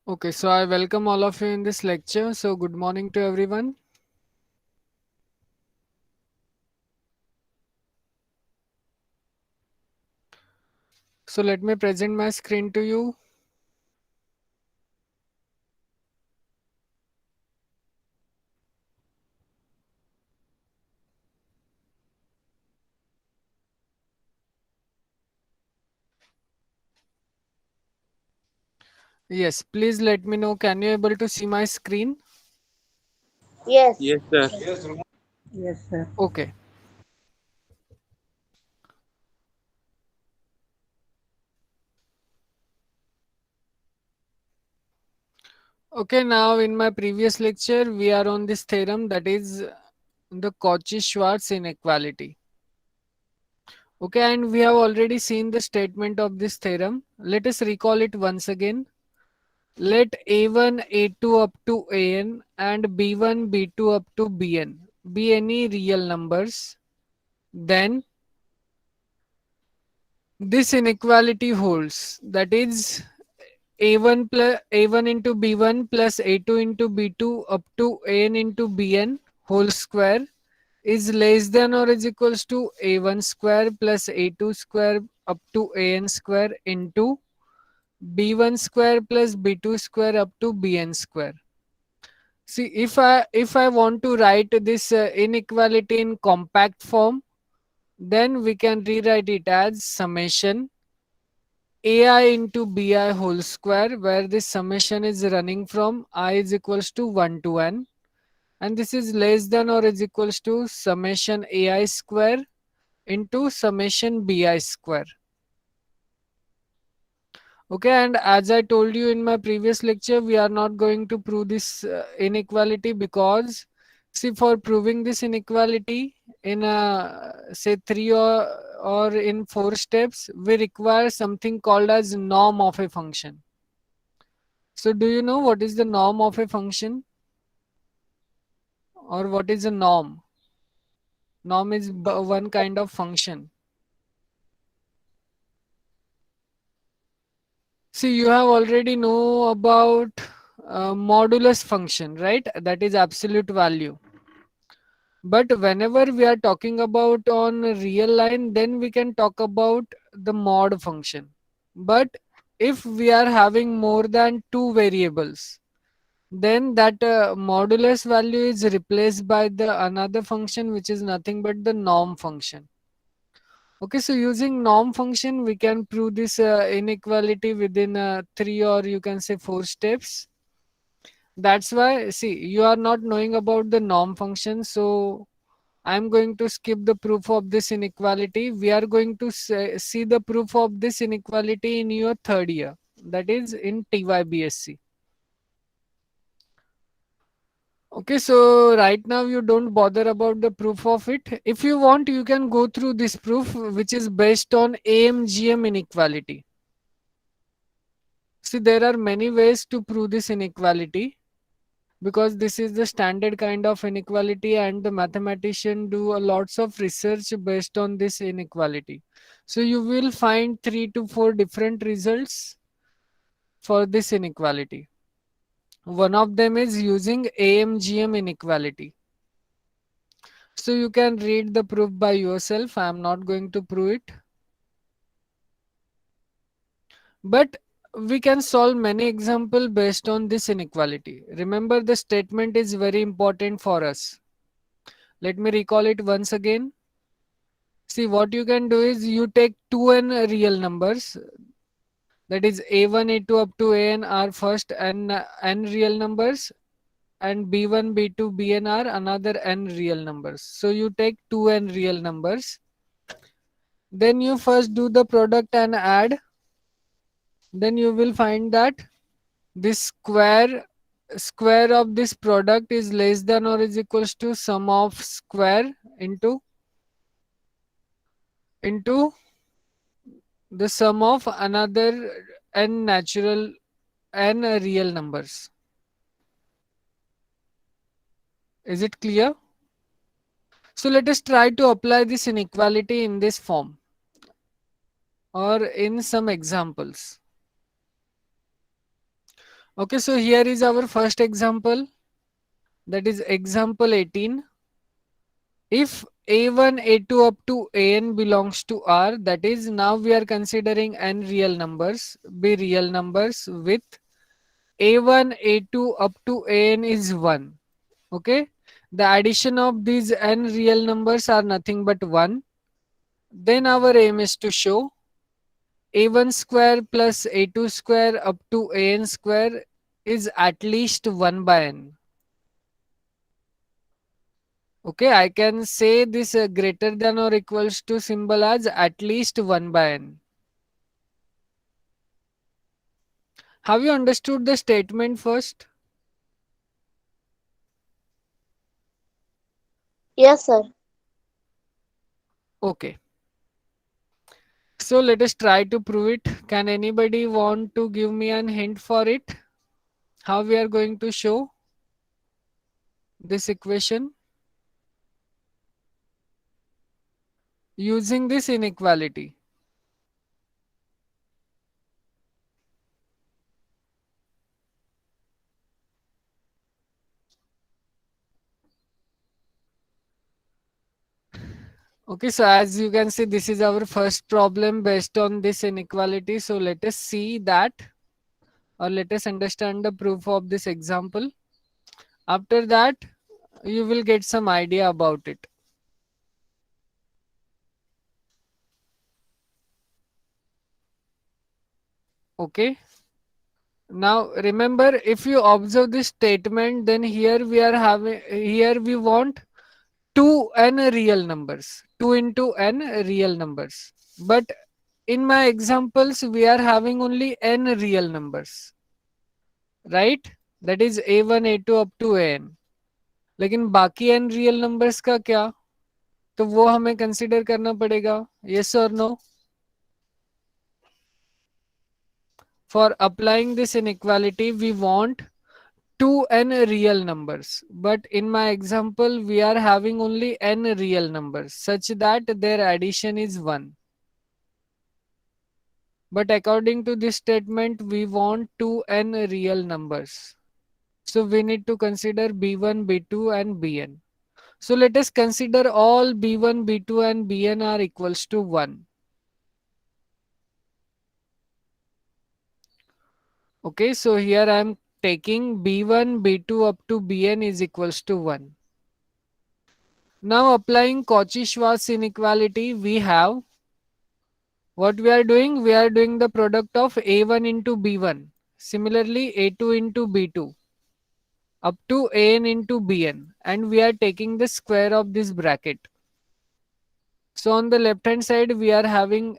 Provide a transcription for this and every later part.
Okay, so I welcome all of you in this lecture. So good morning to everyone. So let me present my screen to you. Yes, please let me know. Can you able to see my screen? Yes. Yes, sir. Yes, sir. Okay. Okay, now in my previous lecture, we are on this theorem, that is the Cauchy-Schwarz inequality. Okay, and we have already seen the statement of this theorem. Let us recall it once again. Let A1, A2 up to An and B1, B2 up to Bn be any real numbers. Then this inequality holds. That is A1 plus A1 into B1 plus A2 into B2 up to An into Bn whole square is less than or is equals to A1 square plus A2 square up to An square into B1 square plus B2 square up to Bn square. See, if I want to write this inequality in compact form, then we can rewrite it as summation ai into bi whole square, where this summation is running from I is equals to 1 to n, and this is less than or is equals to summation ai square into summation bi square. Okay, and as I told you in my previous lecture, we are not going to prove this inequality because, see, for proving this inequality in say 3 or in 4 steps, we require something called as norm of a function. So, do you know what is the norm of a function, or what is a norm? Norm is one kind of function. See, you have already know about modulus function, right? That is absolute value. But whenever we are talking about on real line, then we can talk about the mod function. But if we are having more than two variables, then that modulus value is replaced by the another function, which is nothing but the norm function. Okay, so using norm function, we can prove this inequality within 3 or you can say 4 steps. That's why, see, you are not knowing about the norm function, so I'm going to skip the proof of this inequality. We are going to see the proof of this inequality in your third year, that is in TYBSc. Okay, so right now you don't bother about the proof of it. If you want, you can go through this proof, which is based on AMGM inequality. See, there are many ways to prove this inequality, because this is the standard kind of inequality and the mathematician do a lots of research based on this inequality. So you will find 3 to 4 different results for this inequality. One of them is using AMGM inequality. So you can read the proof by yourself. I am not going to prove it, but we can solve many examples based on this inequality. Remember, the statement is very important for us. Let me recall it once again. See, what you can do is you take 2n real numbers, that is a1, a2 up to an are first n real numbers, and b1, b2, bn are another n real numbers. So you take 2n real numbers. Then you first do the product and add. Then you will find that this square of this product is less than or is equals to sum of square into the sum of another n natural n real numbers. Is it clear? So let us try to apply this inequality in this form or in some examples. Okay, so here is our first example, that is example 18. If a1 a2 up to an belongs to R, that is, now we are considering n real numbers, be real numbers with a1 a2 up to an is 1. Okay, the addition of these n real numbers are nothing but 1. Then our aim is to show a1 square plus a2 square up to an square is at least 1 by n. Okay, I can say this greater than or equals to symbol as at least 1 by n. Have you understood the statement first? Yes, sir. Okay. So let us try to prove it. Can anybody want to give me an hint for it? How we are going to show this equation using this inequality? Okay, so as you can see, this is our first problem based on this inequality. So let us see that, or let us understand the proof of this example. After that, you will get some idea about it. Okay. Now remember, if you observe this statement, then here we are having, here we want 2 n real numbers, 2 into n real numbers. But in my examples, we are having only n real numbers, right? That is a1 a2 up to an. लेकिन बाकी n real numbers का क्या? तो वो हमें consider करना पड़ेगा. Yes or no? For applying this inequality, we want 2n real numbers, but in my example we are having only n real numbers such that their addition is 1. But according to this statement, we want 2n real numbers, so we need to consider b1 b2 and bn. So let us consider all b1 b2 and bn are equals to 1. Okay, so here I am taking b1 b2 up to bn is equals to 1. Now applying Cauchy-Schwarz inequality, we have what we are doing. We are doing the product of a1 into b1. Similarly, a2 into b2 up to an into bn, and we are taking the square of this bracket. So on the left hand side, we are having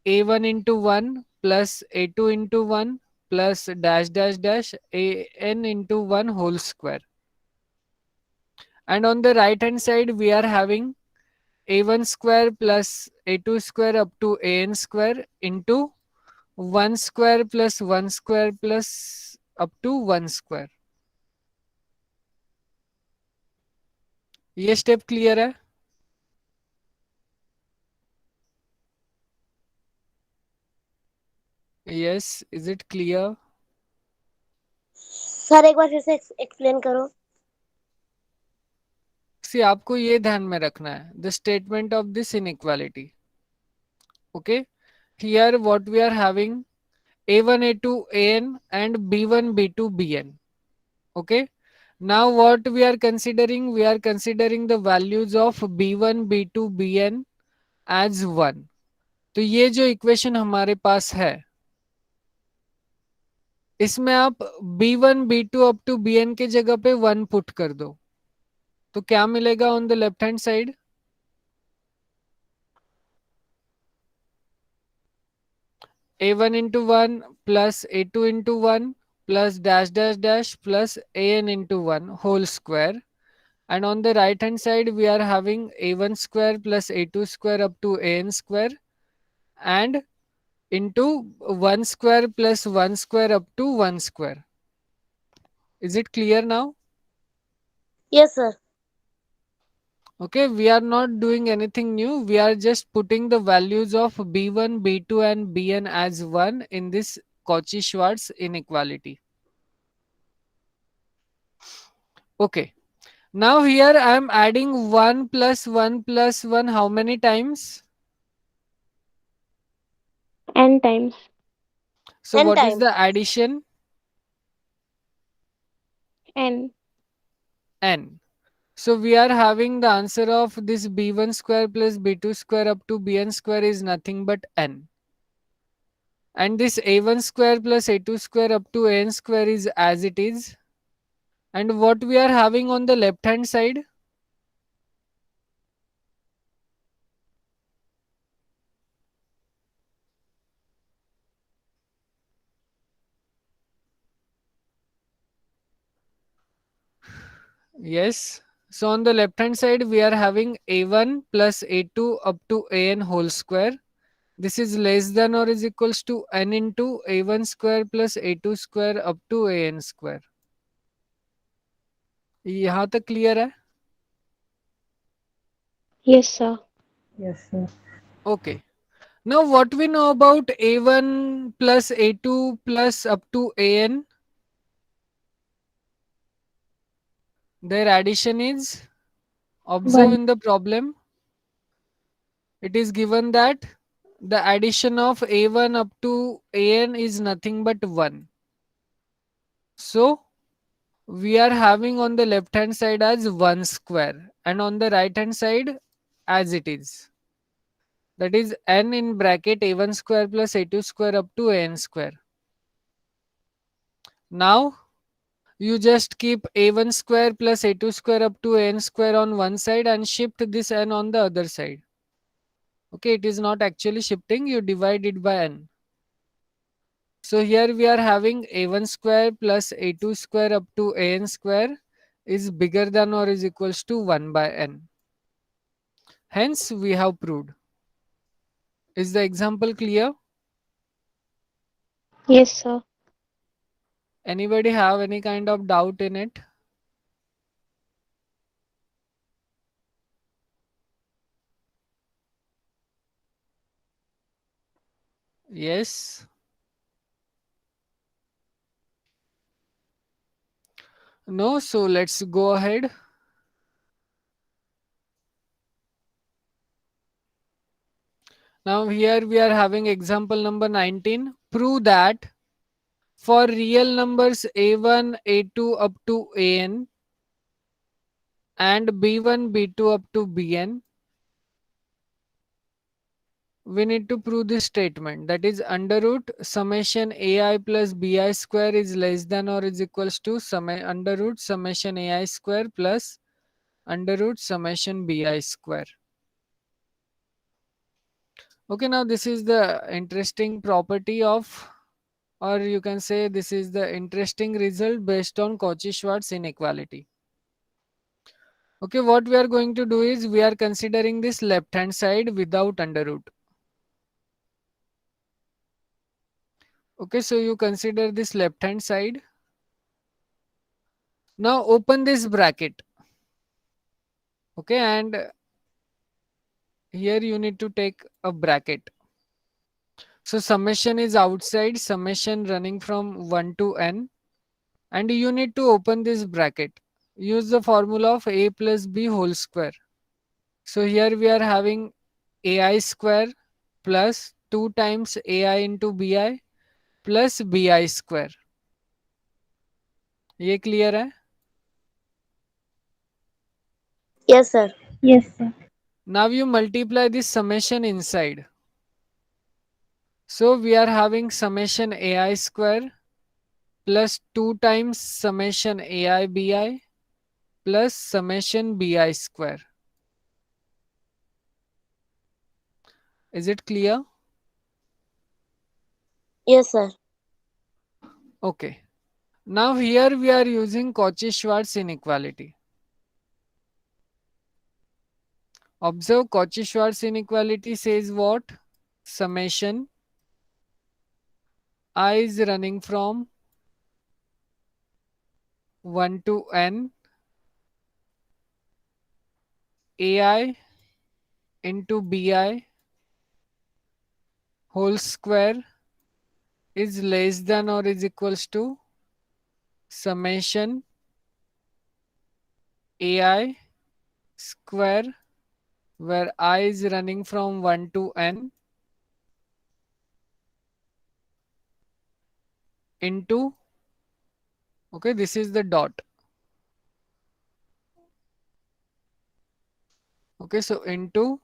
a1 into 1 plus a2 into 1 plus dash dash dash an into 1 whole square. And on the right hand side, we are having a1 square plus a2 square up to an square into 1 square plus 1 square plus up to 1 square. ये step clear है? Yes, is it clear? Sir एक बार फिर से explain करो. See, आपको ये ध्यान में रखना है, the statement of this inequality. Okay, here what we are having a1 a2 an and b1 b2 bn. Okay, now what we are considering, we are considering the values of b1 b2 bn as 1. तो ये जो equation हमारे पास है, इसमें आप b1 b2 up to bn के जगह पे 1 पुट कर दो, तो क्या मिलेगा on the left hand side? a1 into 1 plus a2 into 1 plus dash dash dash plus an into 1 whole square. And on the right hand side, we are having a1 square plus a2 square up to an square and into 1 square plus 1 square up to 1 square. Is it clear now? Yes sir. Okay, we are not doing anything new. We are just putting the values of b1, b2 and bn as 1 in this Cauchy-Schwarz inequality. Okay. Now here I am adding 1 plus 1 plus 1 how many times? N times. So N what is times. the addition? N. N. So we are having the answer of this b1 square plus b2 square up to bn square is nothing but n. And this a1 square plus a2 square up to an square is as it is. And what we are having on the left hand side? Yes. So on the left hand side, we are having a1 plus a2 up to an whole square. This is less than or is equals to n into a1 square plus a2 square up to an square. यहाँ तक clear है? Yes, sir. Yes, sir. Okay. Now what we know about a1 plus a2 plus up to an? Their addition is, observe 1. in the problem, it is given that the addition of a1 up to an is nothing but 1. So we are having on the left hand side as 1 square and on the right hand side as it is. That is n in bracket a1 square plus a2 square up to an square. Now you just keep a1 square plus a2 square up to n square on one side and shift this n on the other side. Okay, it is not actually shifting, you divide it by n. So here we are having a1 square plus a2 square up to an square is bigger than or is equals to 1 by n. Hence we have proved. Is the example clear? Yes, sir. Anybody have any kind of doubt in it? Yes. No, so let's go ahead. Now here we are having example number 19. Prove that for real numbers a1, a2 up to an and b1, b2 up to bn, we need to prove this statement, that is under root summation ai plus bi square is less than or is equals to under root summation ai square plus under root summation bi square. Okay, now this is the interesting property of, or you can say this is the interesting result based on Cauchy-Schwarz inequality. Okay, what we are going to do is we are considering this left hand side without under root. Okay, so you consider this left hand side. Now open this bracket. Okay, and here you need to take a bracket. So summation is outside, summation running from 1 to n, and you need to open this bracket. Use the formula of a plus b whole square. So here we are having ai square plus 2 times ai into bi plus bi square. ये clear है? Yes, sir. Yes, sir. Now you multiply this summation inside. So we are having summation ai square plus 2 times summation ai bi plus summation bi square. Is it clear? Yes, sir. Okay. Now here we are using Cauchy-Schwarz inequality. Observe Cauchy-Schwarz inequality says what? Summation I is running from 1 to n AI into BI whole square is less than or is equals to summation AI square, where I is running from 1 to n, into, okay, this is the dot. Okay, so into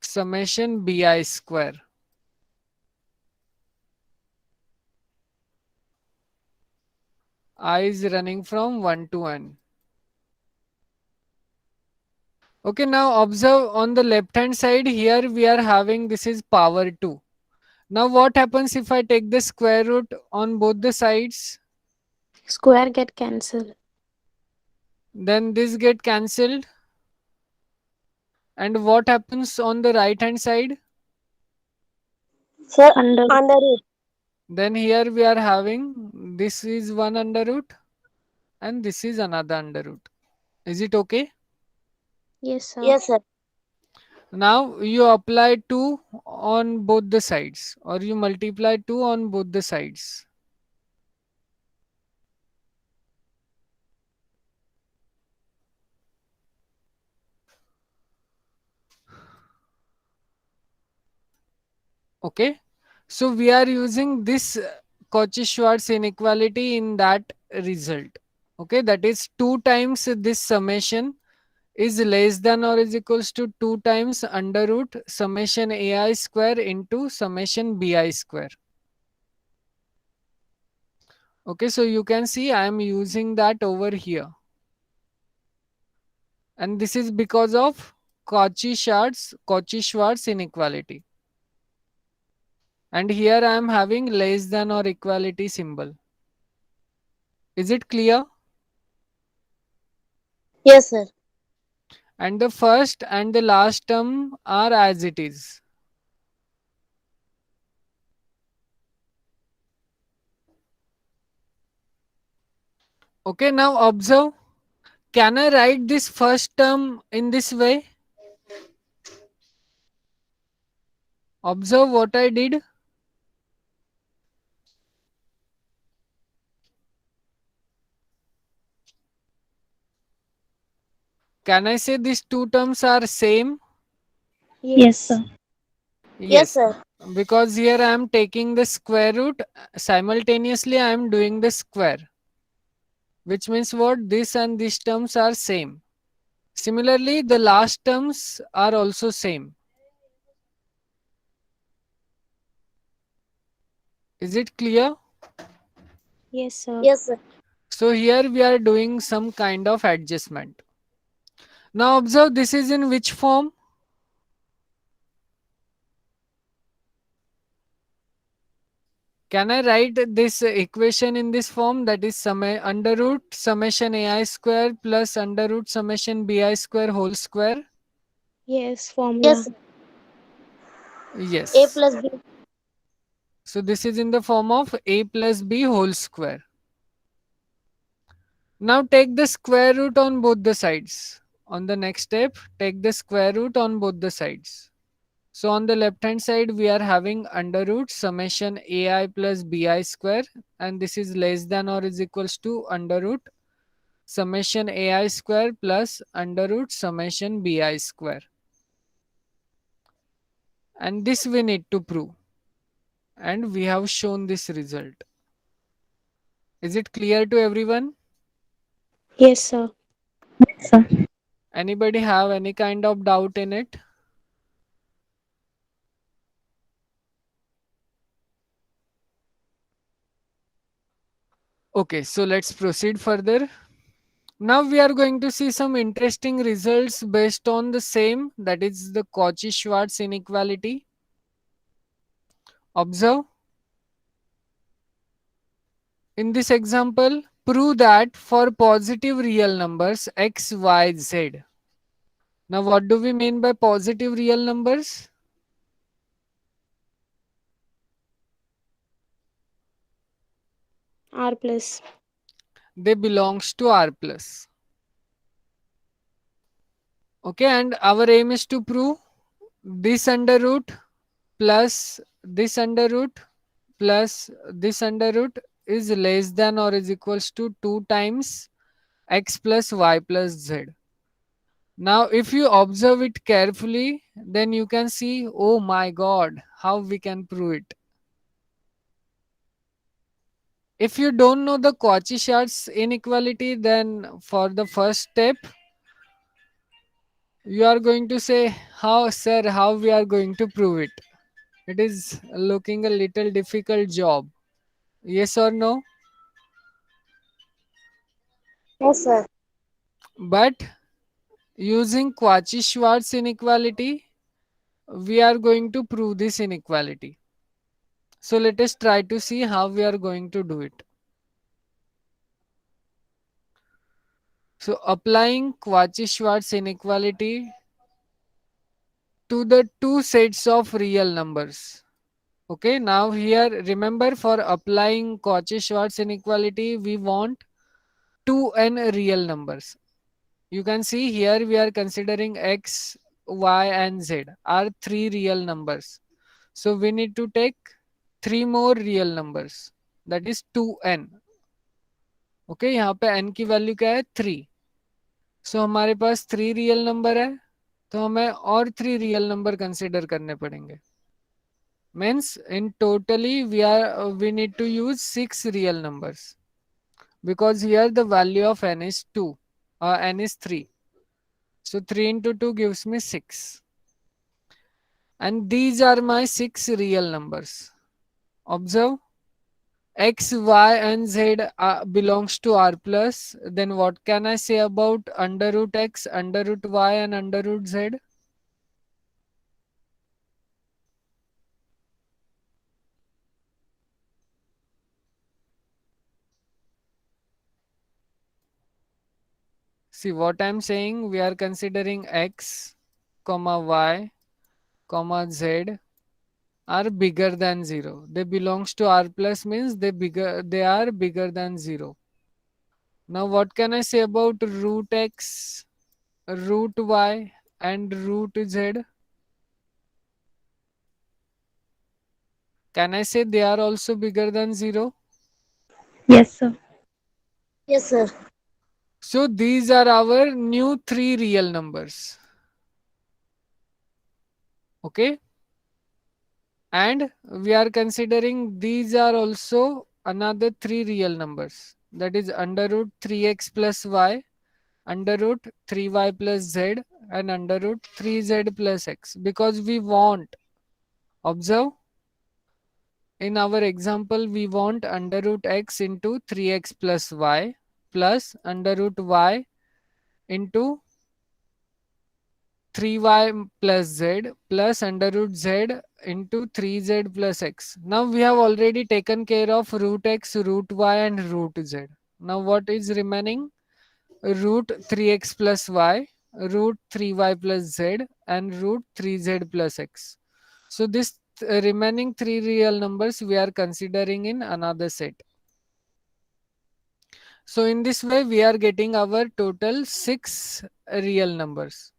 summation BI square. I is running from 1 to n. Okay, now observe on the left hand side here we are having this is power 2. Now what happens if I take the square root on both the sides? Square get cancelled. Then this get cancelled. And what happens on the right hand side? Sir, Under under root. Then here we are having this is one under root and this is another under root. Is it okay? yes, sir. Yes, sir. Now you apply 2 on both the sides or you multiply 2 on both the sides. Okay. So we are using this Cauchy-Schwarz inequality in that result. Okay. That is 2 times this summation is less than or is equals to 2 times under root summation AI square into summation BI square. Okay, so you can see I am using that over here. And this is because of Cauchy-Schwarz inequality. And here I am having less than or equality symbol. Is it clear? Yes, sir. And the first and the last term are as it is. Okay, now observe. Can I write this first term in this way? Observe what I did. Can I say these two terms are same? Yes, sir. Yes, Yes, sir. because here I am taking the square root, simultaneously I am doing the square, which means what? This and these terms are same. Similarly, the last terms are also same. Is it clear? Yes, sir. Yes, sir. So here we are doing some kind of adjustment. Now observe, this is in which form? Can I write this equation in this form, that is under root summation AI square plus under root summation BI square whole square? Yes, formula. Yes, sir. A Yes. plus B. So this is in the form of A plus B whole square. Now take the square root on both the sides. On the next step, take the square root on both the sides. So on the left hand side, we are having under root summation AI plus BI square, and this is less than or is equals to under root summation AI square plus under root summation BI square. And this we need to prove. And we have shown this result. Is it clear to everyone? Yes, sir. Yes, sir. Anybody have any kind of doubt in it? Okay, so let's proceed further. Now we are going to see some interesting results based on the same, that is the Cauchy-Schwarz inequality. Observe. In this example, prove that for positive real numbers x, y, z. Now what do we mean by positive real numbers? R plus. They belongs to R plus. Okay, and our aim is to prove this under root plus this under root plus this under root is less than or is equals to 2 times x plus y plus z. Now, if you observe it carefully, then you can see, oh my god, how we can prove it. If you don't know the Cauchy-Schwarz inequality, then for the first step, you are going to say, how, sir, how we are going to prove it? It is looking a little difficult job. Yes or no? Yes, sir. But using Cauchy-Schwarz inequality, we are going to prove this inequality. So let us try to see how we are going to do it. So applying Cauchy-Schwarz inequality to the two sets of real numbers. Okay, now here remember, for applying Cauchy-Schwarz inequality, we want two n real numbers. You can see here we are considering x, y and z are three real numbers. So we need to take three more real numbers, that is 2n. Okay यहाँ पे n की value क्या है 3. सो हमारे पास 3 real number है, तो हमें और 3 रियल नंबर कंसिडर करने पड़ेंगे. Means in totally we need to use 6 real numbers, because here the value of n is 2, n is 3. So 3 into 2 gives me 6. And these are my 6 real numbers. Observe, x, y and z belongs to r plus. Then what can I say about under root x, under root y and under root z? See what I'm saying, we are considering x, comma y, comma z are bigger than 0. They belongs to r plus means they are bigger than 0. Now what can I say about root x, root y and root z? Can I say they are also bigger than 0? Yes, sir. Yes, sir. So these are our new three real numbers. Okay. And we are considering these are also another three real numbers. That is under root 3x plus y, under root 3y plus z and under root 3z plus x. Because we want, observe, in our example we want under root x into 3x plus y plus under root y into 3y plus z plus under root z into 3z plus x. Now we have already taken care of root x, root y and root z. Now what is remaining? Root 3x plus y, root 3y plus z and root 3z plus x. So this remaining three real numbers we are considering in another set. So in this way we are getting our total 6 real numbers.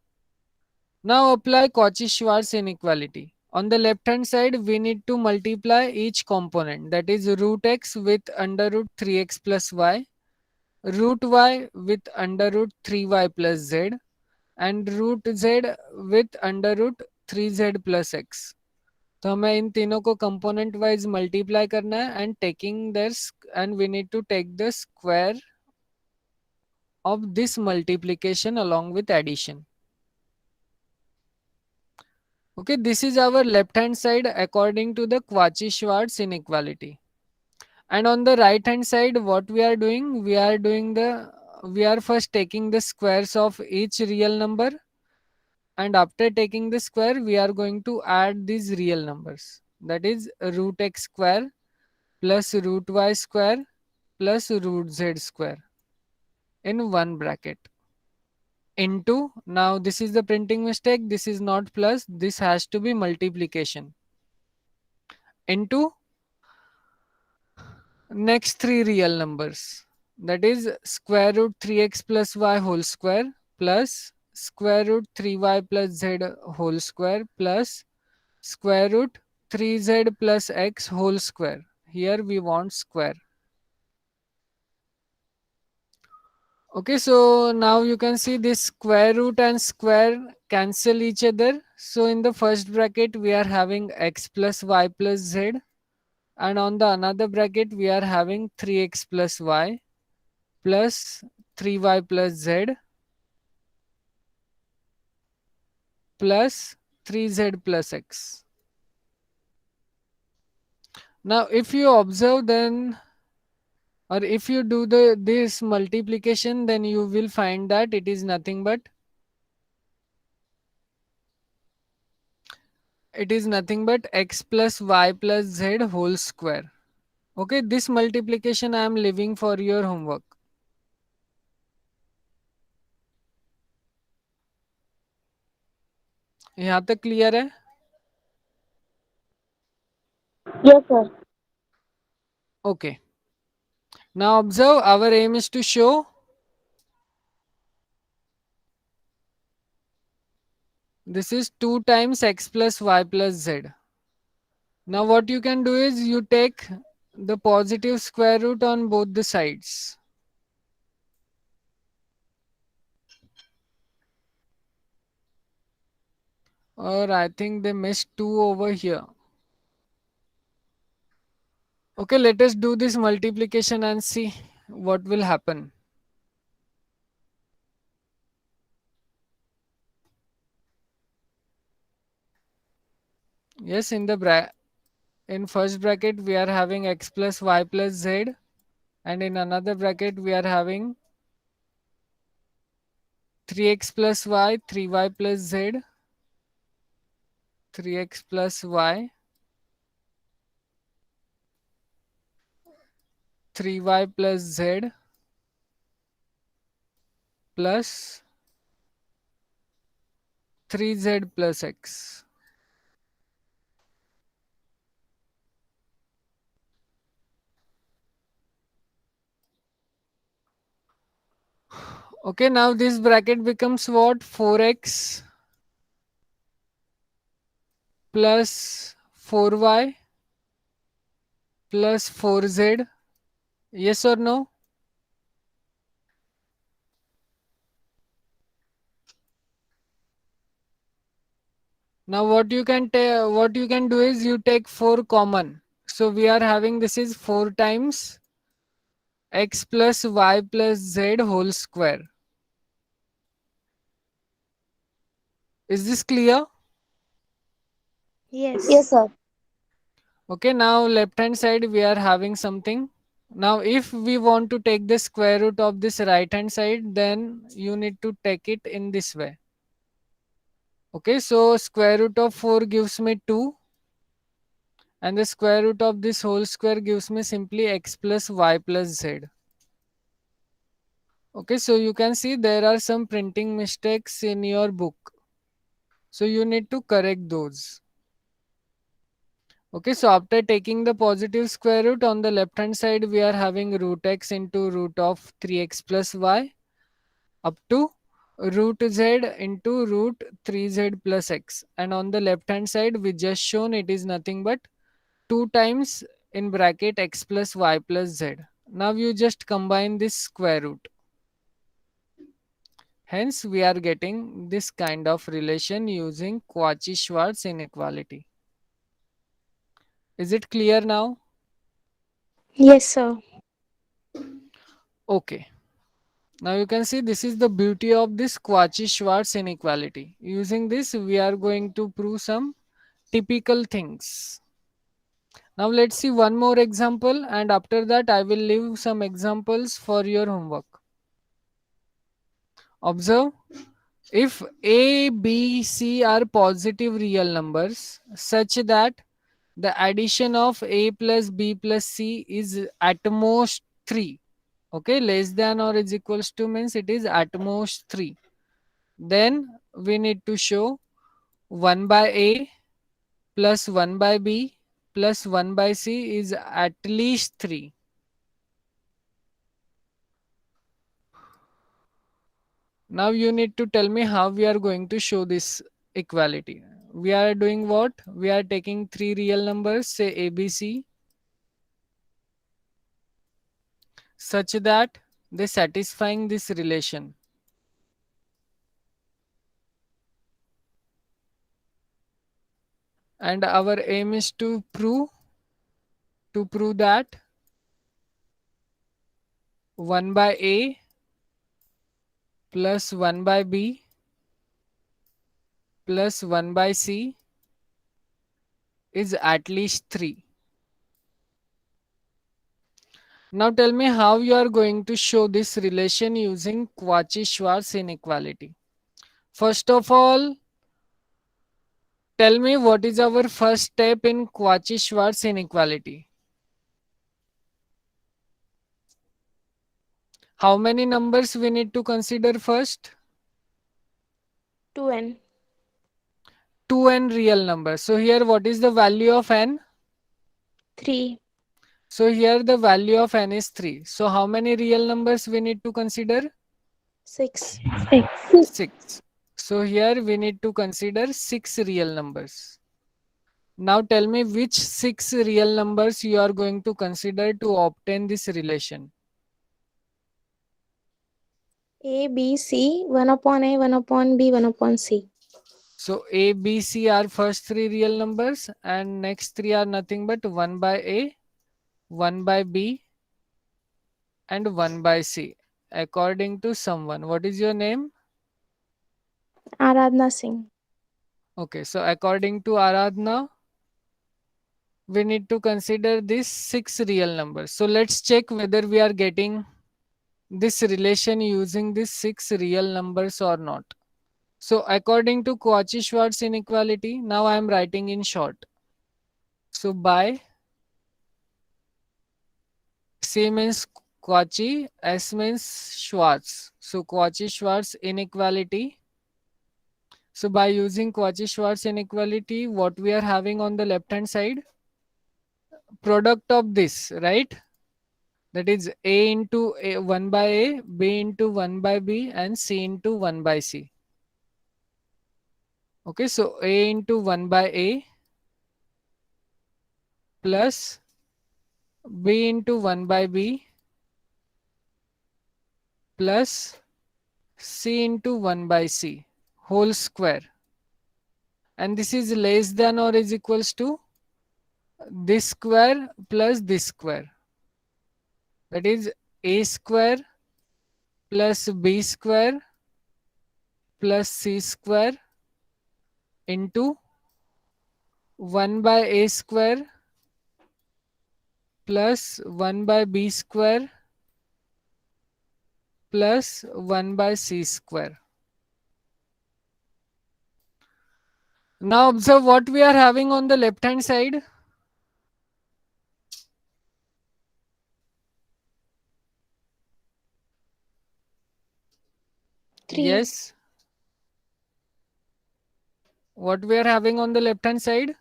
Now apply Cauchy-Schwarz inequality. On the left hand side, we need to multiply each component, that is root x with under root 3x plus y, root y with under root 3y plus z, and root z with under root 3z plus x. तो हमें इन तीनों को component wise multiply करना है and we need to take the square of this multiplication along with addition. Okay, this is our left hand side according to the Cauchy-Schwarz inequality. And on the right hand side, what we are doing? We are first taking the squares of each real number, and after taking the square, we are going to add these real numbers. That is root x square plus root y square plus root z square in one bracket. Into, now this is the printing mistake, this is not plus, this has to be multiplication, into next three real numbers, that is square root 3x plus y whole square plus square root 3y plus z whole square plus square root 3z plus x whole square. Here we want square. Okay, so now you can see this square root and square cancel each other. So in the first bracket we are having x plus y plus z, and on the another bracket we are having 3x plus y plus 3y plus z plus 3z plus x. Now if you observe, then, or if you do this multiplication, then you will find that it is nothing but x plus y plus z whole square. Okay, this multiplication I am leaving for your homework. यहाँ तक clear है? Yes, sir. Okay. Now observe, our aim is to show this is 2 times x plus y plus z. Now what you can do is you take the positive square root on both the sides. Or I think they missed 2 over here. Okay, let us do this multiplication and see what will happen. Yes, in first bracket we are having x plus y plus z, and in another bracket we are having 3x plus y, 3y plus z, 3x plus y, 3y plus z plus 3z plus x. Okay, now this bracket becomes what? 4x plus 4y plus 4z. Yes or no? Now what you can do is you take 4 common. So we are having, this is 4 times x plus y plus z whole square. Is this clear? Yes. Yes, sir. Okay, now left hand side we are having something. Now if we want to take the square root of this right hand side, then you need to take it in this way. Okay, so square root of 4 gives me 2, and the square root of this whole square gives me simply x plus y plus z. Okay, so you can see there are some printing mistakes in your book. So you need to correct those. Okay, so after taking the positive square root on the left hand side, we are having root x into root of 3x plus y up to root z into root 3z plus x. And on the left hand side, we just shown it is nothing but 2 times in bracket x plus y plus z. Now you just combine this square root. Hence, we are getting this kind of relation using Cauchy-Schwarz inequality. Is it clear now? Yes, sir. Okay. Now you can see this is the beauty of this Cauchy-Schwarz inequality. Using this, we are going to prove some typical things. Now let's see one more example, and after that I will leave some examples for your homework. Observe, if A, B, C are positive real numbers such that the addition of A plus B plus C is at most 3. Okay, less than or is equals to means it is at most 3. Then we need to show 1 by A plus 1 by B plus 1 by C is at least 3. Now you need to tell me how we are going to show this equality. We are doing what? We are taking three real numbers, say ABC, such that they satisfying this relation. And our aim is to prove that 1 by A plus 1 by B plus 1 by C is at least 3. Now tell me how you are going to show this relation using Cauchy-Schwarz inequality. First of all, tell me what is our first step in Cauchy-Schwarz inequality. How many numbers we need to consider first? 2n. 2n real numbers. So here what is the value of n? 3. So here the value of n is 3. So how many real numbers we need to consider? 6. 6. So here we need to consider 6 real numbers. Now tell me which 6 real numbers you are going to consider to obtain this relation. A, B, C, 1 upon A, 1 upon B, 1 upon C. So A, B, C are first 3 real numbers and next 3 are nothing but 1 by A, 1 by B and 1 by C according to someone. What is your name? Aradhna Singh. Okay, so according to Aradhna, we need to consider these 6 real numbers. So let's check whether we are getting this relation using these 6 real numbers or not. So according to Cauchy-Schwarz inequality, now I am writing in short. So by C means Cauchy, S means Schwarz. So Cauchy-Schwarz inequality. So by using Cauchy-Schwarz inequality, what we are having on the left hand side? Product of this, right? That is A into A, 1 by A, B into 1 by B and C into 1 by C. Okay, so A into 1 by A plus B into 1 by B plus C into 1 by C whole square. And this is less than or is equals to this square plus this square. That is A square plus B square plus C square into 1 by A square plus 1 by B square plus 1 by C square. Now observe what we are having on the left hand side. Three. Yes. What we are having on the left hand side?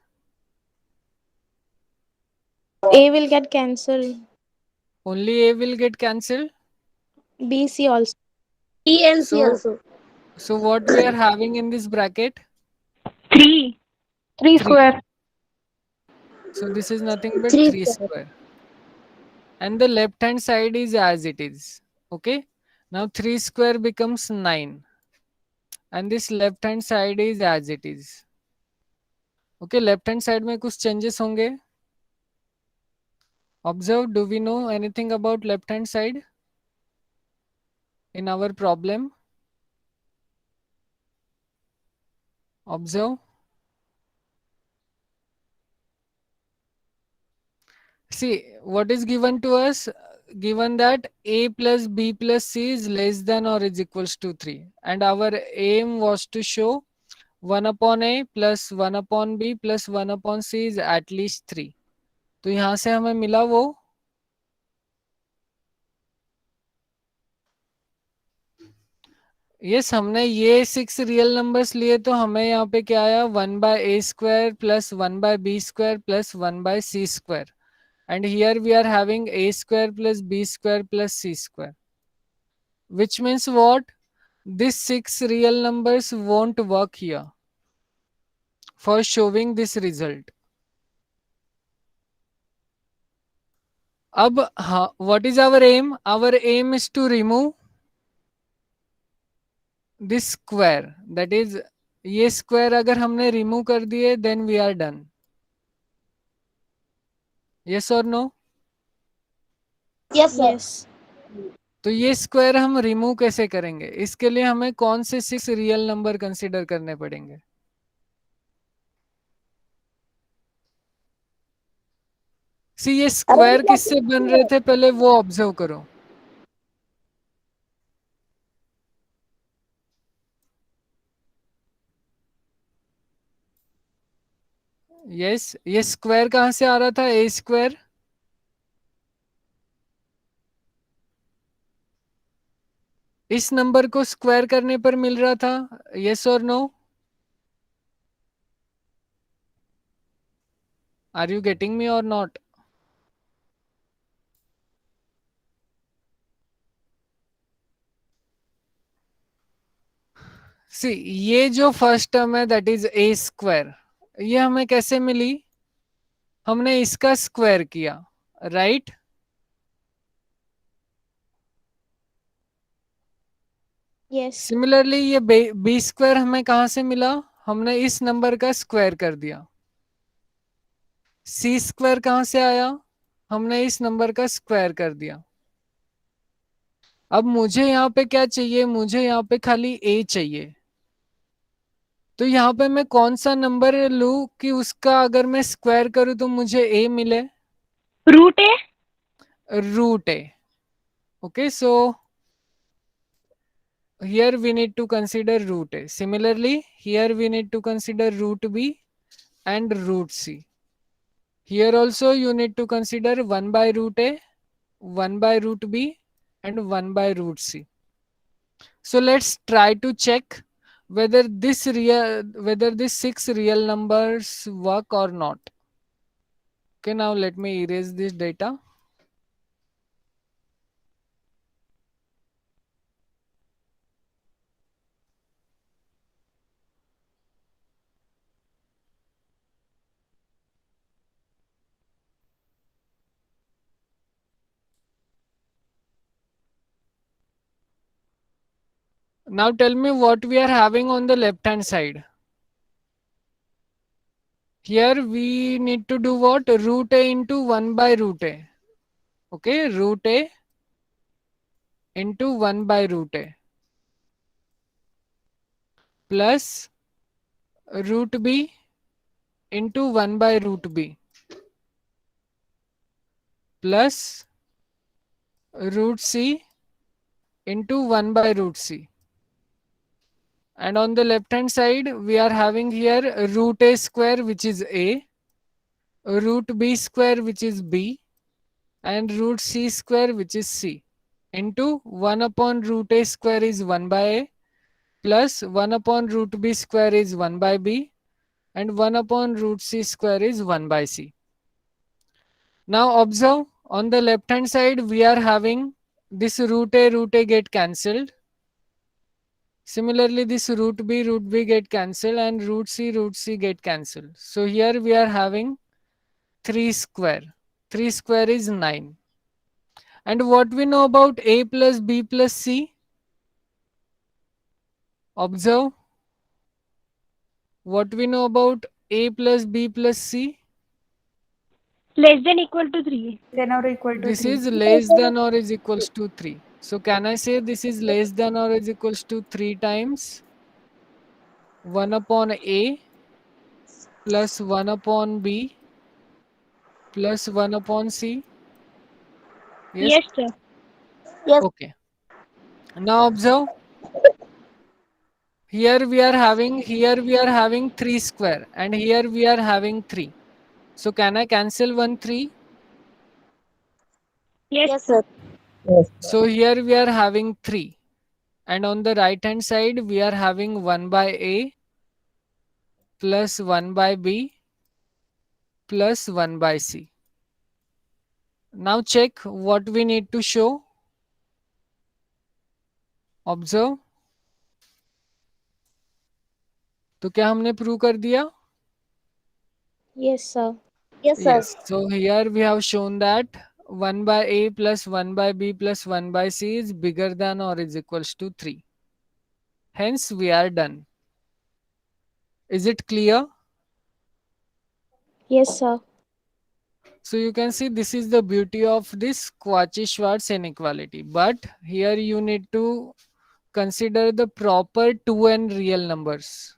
A will get cancelled. Only A will get cancelled. B, C also. E and C So, also. so what we are having in this bracket? 3. 3 3. square. So this is nothing but 3 3 square. square. And the left hand side is as it is. Okay. Now 3 square becomes 9. And this left hand side is as it is. Okay. Left hand side में कुछ changes होंगे. Observe, do we know anything about left hand side in our problem? Observe. See, what is given to us? Given that A plus B plus C is less than or is equals to 3. And our aim was to show 1 upon A plus 1 upon B plus 1 upon C is at least 3. तो यहाँ से हमें मिला वो yes हमने ये 6 real numbers लिए तो हमें यहाँ पे क्या आया 1 by A square plus 1 by B square plus 1 by C square. And here we are having A square plus B square plus C square. Which means what? These 6 real numbers won't work here for showing this result. अब हाँ, what is our aim? Our aim is to remove this square. That is, ये square अगर हमने remove कर दिए, then we are done. Yes or no? Yes, sir. Yes. तो ये square हम रिमूव कैसे करेंगे? इसके लिए हमें कौन से 6 रियल नंबर कंसीडर करने पड़ेंगे? सी ये स्क्वायर किससे बन रहे थे पहले वो ऑब्जर्व करो. यस, ये स्क्वायर कहां से आ रहा था? A square. इस नंबर को स्क्वायर करने पर मिल रहा था. Yes or no? Are you getting me or not? See ये जो फर्स्ट टर्म है दैट इज ए स्क्वायर, ये हमें कैसे मिली? हमने इसका स्क्वायर किया, राइट? Yes. सिमिलरली ये बी स्क्वायर हमें कहां से मिला? हमने इस नंबर का स्क्वायर कर दिया. सी स्क्वायर कहां से आया? हमने इस नंबर का स्क्वायर कर दिया. अब मुझे यहाँ पे क्या चाहिए? मुझे यहाँ पे खाली ए चाहिए. तो यहाँ पे मैं कौन सा नंबर लूं कि उसका अगर मैं स्क्वायर करूं तो मुझे ए मिले? Root A. Root A. Okay, so here we need to consider root a. Similarly, here we need to consider root b and root c. Here also you need to consider 1 by root a, 1 by root b and 1 by root c. So let's try to check whether these 6 real numbers work or not. Okay, now let me erase this data. Now tell me what we are having on the left hand side. Here we need to do what? Root a into 1 by root a. Okay, root a into 1 by root a plus root b into 1 by root b plus root c into 1 by root c. And on the left hand side we are having here root a square which is a, root b square which is b and root c square which is c into 1 upon root a square is 1 by a plus 1 upon root b square is 1 by b and 1 upon root c square is 1 by c. Now observe, on the left hand side we are having this root a get cancelled. Similarly this root b get cancelled and root c get cancelled. So here we are having 3 square. 3 square is 9. And what we know about a plus b plus c? Observe. What we know about a plus b plus c? Less than equal to 3. Then or equal to This 3. is less than or is equals to 3. So can I say this is less than or is equals to 3 times 1 upon a plus 1 upon b plus 1 upon c? Yes, sir. Yes. Okay. Now observe. Here we are having 3 square and here we are having 3. So can I cancel 1 3? Yes, Yes, sir. So here we are having 3. And on the right hand side we are having 1 by a plus 1 by b plus 1 by c. Now check what we need to show. Observe. तो क्या हमने prove कर दिया? Yes, sir. Yes, sir. Yes. So here we have shown that 1 by A plus 1 by B plus 1 by C is bigger than or is equals to 3. Hence we are done. Is it clear? Yes, sir. So you can see this is the beauty of this Cauchy-Schwarz inequality. But here you need to consider the proper 2n real numbers.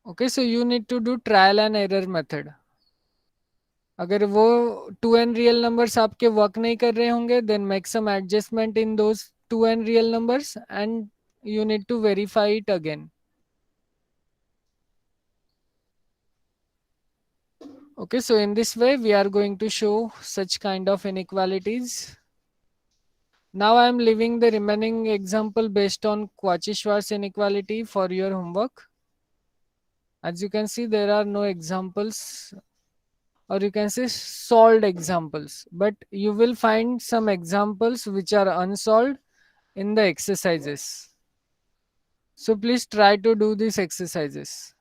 Okay, so you need to do trial and error method. अगर वो 2n real numbers आपके work नहीं कर रहे होंगे, then make some adjustment in those 2n real numbers and you need to verify it again. Okay, so in this way we are going to show such kind of inequalities. Now I am leaving the remaining example based on Cauchy-Schwarz inequality for your homework. As you can see, there are no examples, or you can say solved examples, but you will find some examples which are unsolved in the exercises. So please try to do these exercises.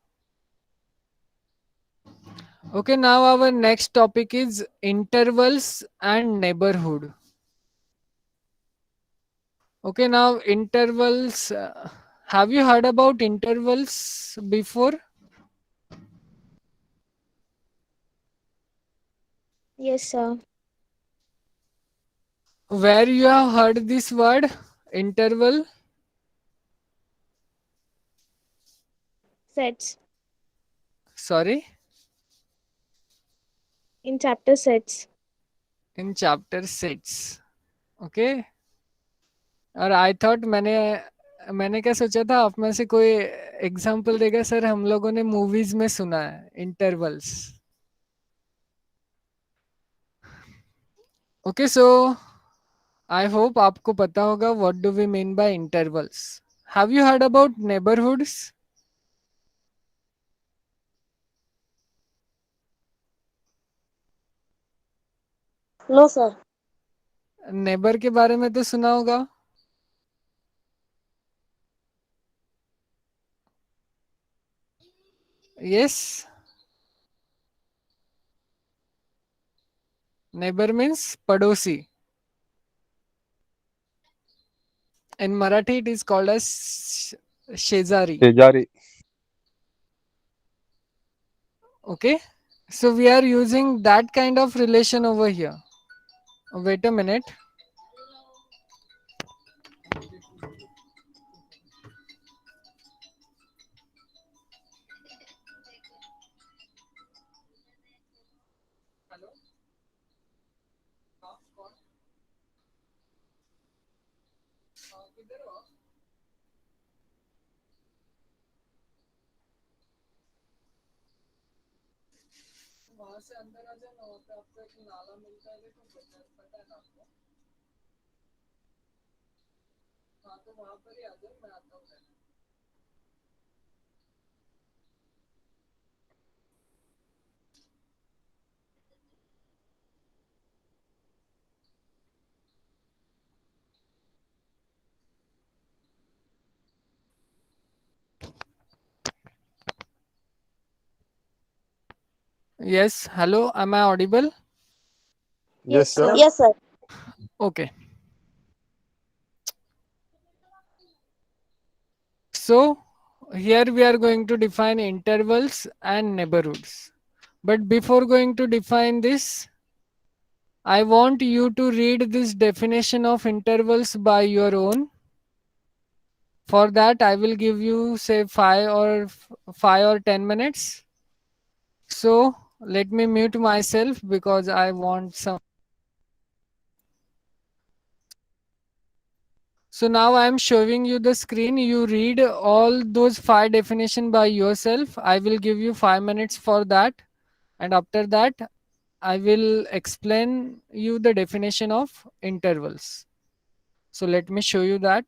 Okay, now our next topic is intervals and neighborhood. Okay, now intervals. Have you heard about intervals before? Yes, sir. Where you have heard this word interval? Sets. Sorry, In chapter sets. in chapter 6. Okay. और I thought मैंने क्या सोचा था, आप में से कोई example देगा? सर हम लोगों ने मूवीज में सुना है intervals. Okay, so I hope आपको पता होगा what do we mean by intervals. Have you heard about neighbourhoods? No, sir. Neighbour के बारे में तो सुना होगा. यस, नेबर मीन्स पड़ोसी. In Marathi, it is called as Shezari. शेजारी. Okay, so we are using that kind of relation over here. Wait a minute. वहां से अंदर आ जाना, वहाँ पे आपको एक नाला मिलता है, देखो पता है ना आपको? हाँ, तो वहां पर ही आ जाओ, मैं आता हूँ पहले. Yes, hello, am I audible? Yes, sir. Yes, sir. Okay. So here we are going to define intervals and neighborhoods. But before going to define this, I want you to read this definition of intervals by your own. For that, I will give you say 5 or 10 minutes. So let me mute myself because I want some. So now I am showing you the screen. You read all those 5 definitions by yourself. I will give you 5 minutes for that. And after that, I will explain you the definition of intervals. So let me show you that.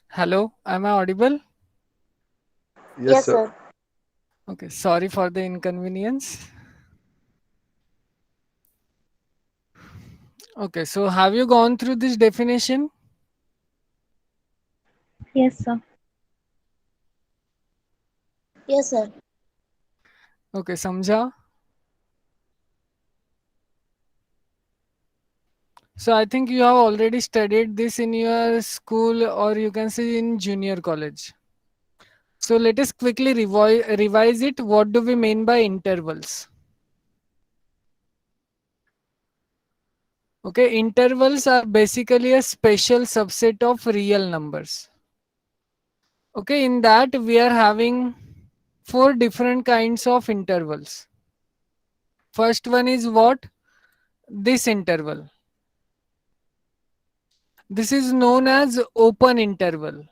Hello, am I audible? Yes, Yes, sir. sir. Okay, sorry for the inconvenience. Okay, so have you gone through this definition? Yes, sir. Yes, sir. Okay, समझा? So I think you have already studied this in your school, or you can say in junior college. So let us quickly revise it. What do we mean by intervals? Okay, intervals are basically a special subset of real numbers. Okay, in that we are having four different kinds of intervals. First one is what? This interval. This is known as open interval.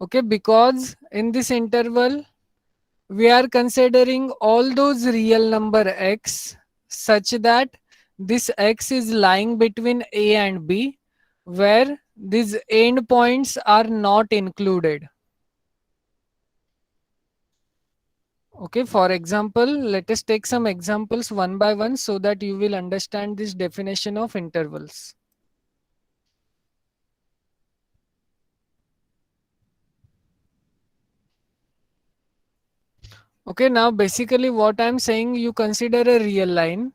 Okay, because in this interval we are considering all those real number x such that this x is lying between a and b, where these endpoints are not included. Okay, for example, let us take some examples one by one so that you will understand this definition of intervals. Okay, now basically what I'm saying, you consider a real line.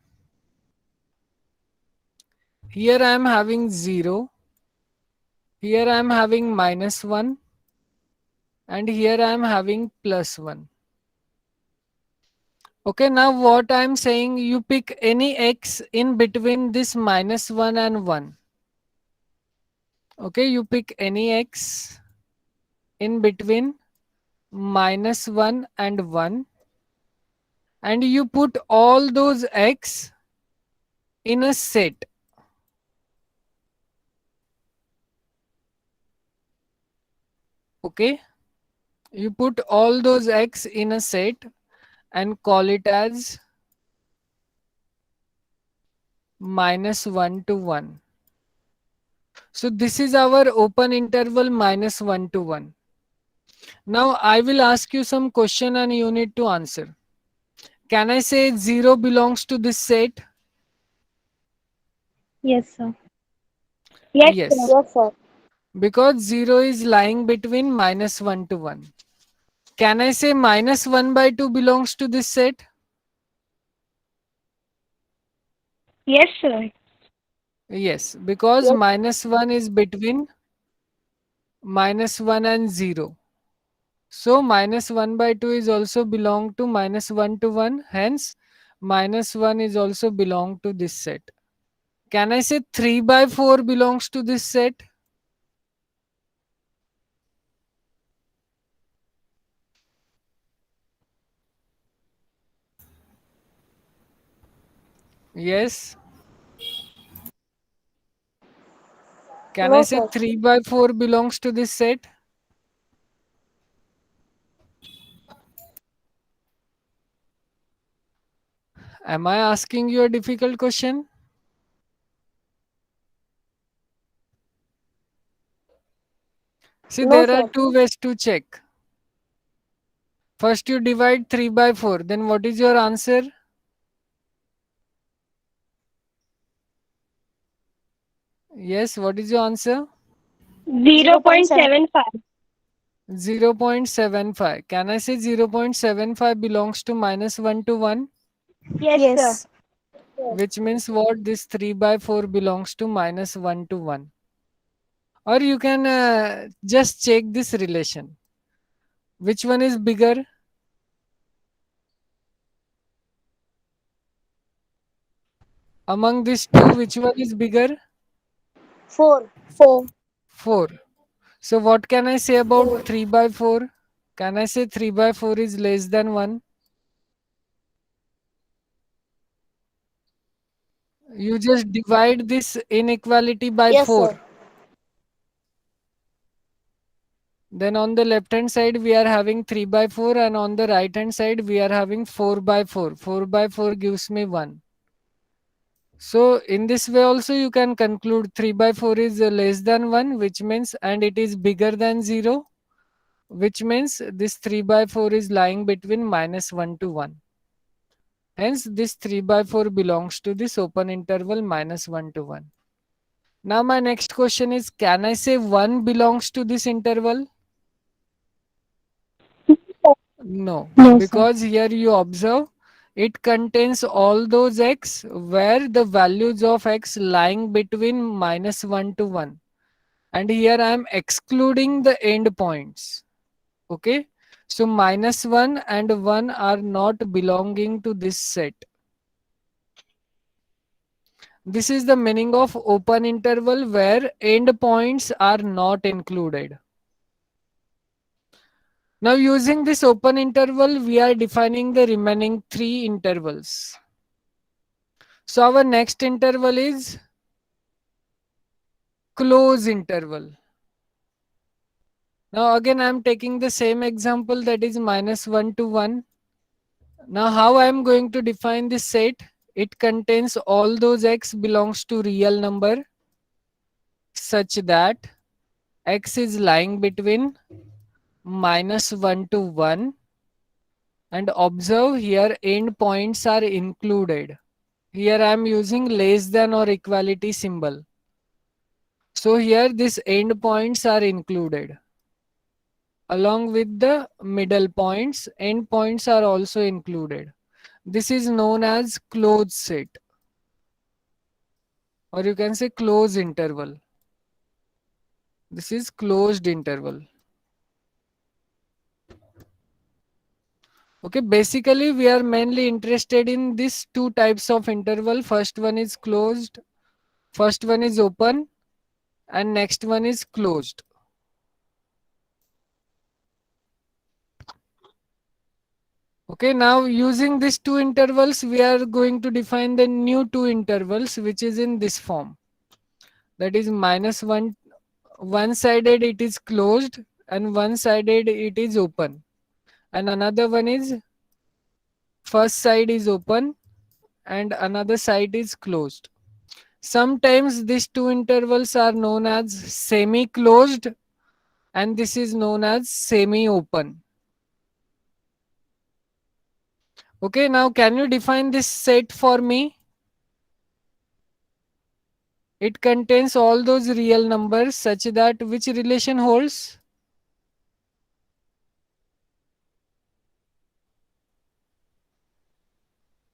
Here I am having 0. Here I am having -1. And here I am having +1. Okay, now what I am saying, you pick any x in between this -1 and 1. Okay, you pick any x in between -1 and 1. And you put all those x in a set. Okay, you put all those x in a set and call it as -1 to 1. So this is our open interval -1 to 1. Now I will ask you some question and you need to answer. Can I say 0 belongs to this set? Yes, sir. Yes, sir. Yes, Yes, sir. because 0 is lying between -1 to 1. Can I say -1 by 2 belongs to this set? Yes, sir. Yes, because Yes. -1 is between -1 and 0. So -1 by 2 is also belong to -1 to 1. Hence, -1 is also belong to this set. Can I say 3 by 4 belongs to this set? Yes. Can I No, say sir. 3 by 4 belongs to this set? Am I asking you a difficult question? See, No, there are sir. two ways to check. First, you divide 3 by 4. Then what is your answer? Yes, what is your answer? 0.7. 0.75. 0.75. Can I say 0.75 belongs to -1 to 1? Yes, sir. Yes. Which means what? This 3 by 4 belongs to -1 to 1. Or you can just check this relation. Which one is bigger? Among these two, which one is bigger? 4. 4. 4. So what can I say about 3 by 4? Can I say 3 by 4 is less than 1? You just divide this inequality by Yes, 4. sir. Then on the left hand side we are having 3 by 4 and on the right hand side we are having 4 by 4. 4 by 4 gives me 1. So in this way also you can conclude 3 by 4 is less than 1, which means, and it is bigger than 0, which means this 3 by 4 is lying between -1 to 1. Hence this 3 by 4 belongs to this open interval -1 to 1. Now my next question is, can I say 1 belongs to this interval? No, No, sir. because here you observe it contains all those x where the values of x lying between -1 to 1. And here I am excluding the end points. Okay. So -1 and 1 are not belonging to this set. This is the meaning of open interval where end points are not included. Now using this open interval, we are defining the remaining 3 intervals. So our next interval is close interval. Now again I am taking the same example, that is -1 to 1. Now how I am going to define this set? It contains all those x belongs to real number such that x is lying between -1 to 1, and observe here end points are included. Here I am using less than or equality symbol. So here these end points are included. Along with the middle points, end points are also included. This is known as closed set, or you can say closed interval. This is closed interval. Okay, basically we are mainly interested in these two types of interval. First one is closed, first one is open, and next one is closed. Okay, now using these two intervals, we are going to define the new two intervals, which is in this form. That is -1, one-sided it is closed and one-sided it is open. And another one is first side is open and another side is closed. Sometimes these two intervals are known as semi-closed and this is known as semi-open. Okay, now can you define this set for me? It contains all those real numbers such that which relation holds?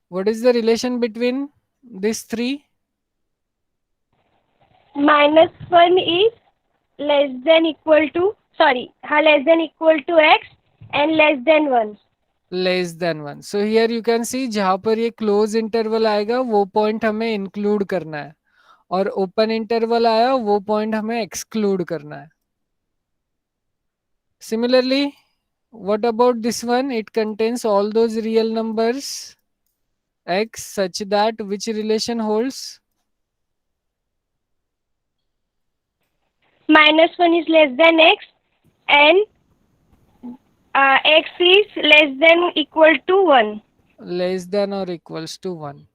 What is the relation between these three? -1 is less than equal to, less than equal to x and less than 1. Less than 1. So here you can see जहां पर ये close interval आएगा वो point हमें include करना है और open interval आया वो पॉइंट हमें एक्सक्लूड करना है. Similarly, what about this one? It contains all those real numbers x such that which relation holds? -1 is less than x and x is less than equal to 1. Less than or equals to 1.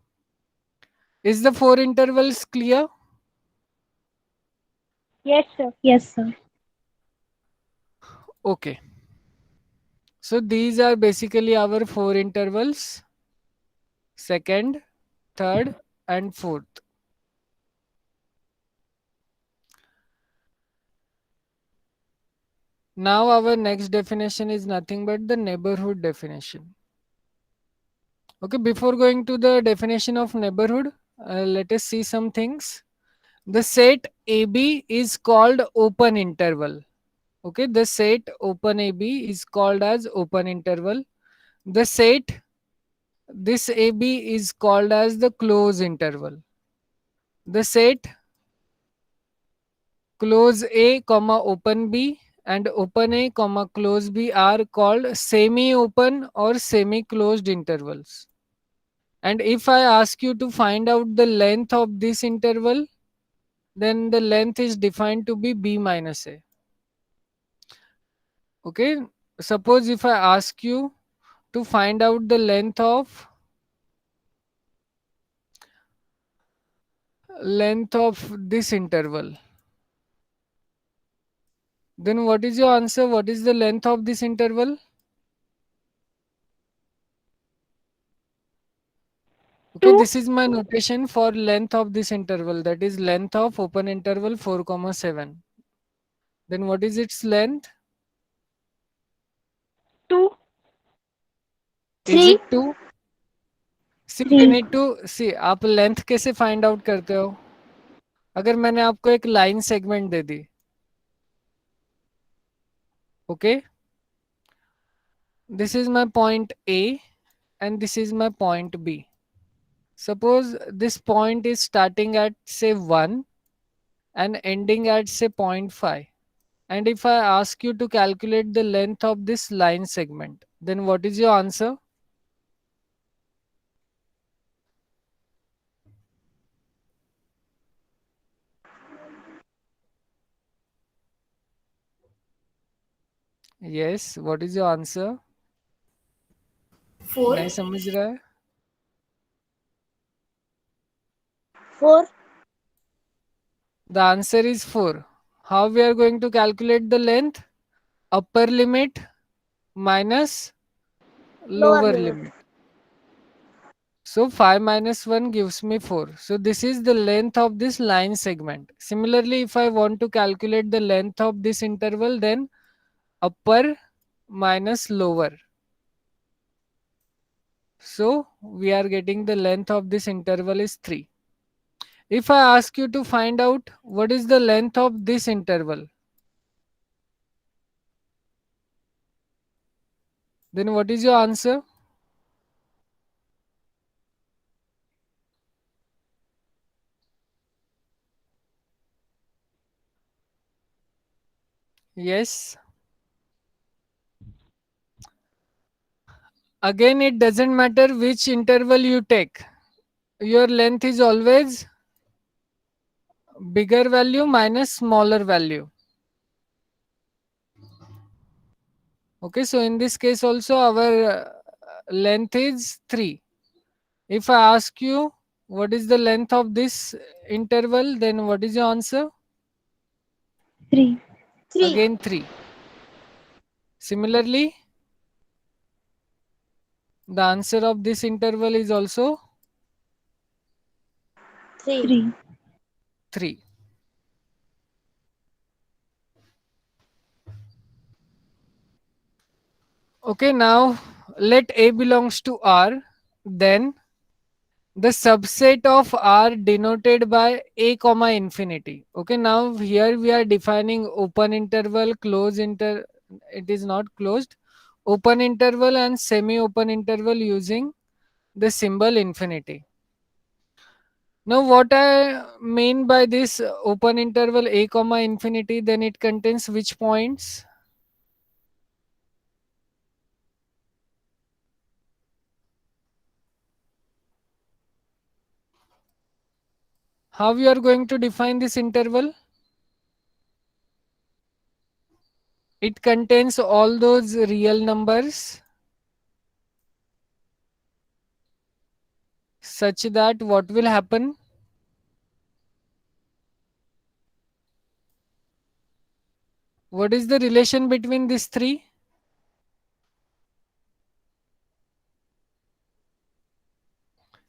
Is the 4 intervals clear? Yes, sir. Yes, sir. Okay. So these are basically our 4 intervals. Second, third and fourth. Now our next definition is nothing but the neighborhood definition. Okay, before going to the definition of neighborhood, let us see some things. The set AB is called open interval. Okay, the set open AB is called as open interval. The set this AB is called as the close interval. The set close A comma open B and open A comma close B are called semi-open or semi-closed intervals. And if I ask you to find out the length of this interval, then the length is defined to be B minus A. Okay, suppose if I ask you to find out the length of length of this interval. Then what is your answer? What is the length of this interval? Okay, 2. this is my notation for length of this interval. That is length of open interval 4, 7. Then what is its length? 2. Is 3. it 2? See, we need to see आप length कैसे find out करते हो? अगर मैंने आपको एक line segment they the, okay, this is my point A and this is my point B. Suppose this point is starting at say 1 and ending at say 0.5. And if I ask you to calculate the length of this line segment, then what is your answer? Yes, what is your answer? 4. नहीं समझ रहा है? 4. The answer is 4. How we are going to calculate the length? Upper limit minus lower limit. So 5 minus 1 gives me 4. So this is the length of this line segment. Similarly, if I want to calculate the length of this interval, then upper minus lower. So we are getting the length of this interval is 3. If I ask you to find out what is the length of this interval, then what is your answer? Yes. Again, it doesn't matter which interval you take. Your length is always bigger value minus smaller value. Okay, so in this case also our length is 3. If I ask you what is the length of this interval, then what is your answer? 3. Again 3. Similarly, the answer of this interval is also 3. 3. Okay, now let A belongs to R, then the subset of R denoted by A comma infinity. Okay, now here we are defining open interval, it is not closed, open interval and semi-open interval using the symbol infinity. Now what I mean by this open interval A comma infinity, then it contains which points? How you are going to define this interval? It contains all those real numbers such that what will happen? What is the relation between these three?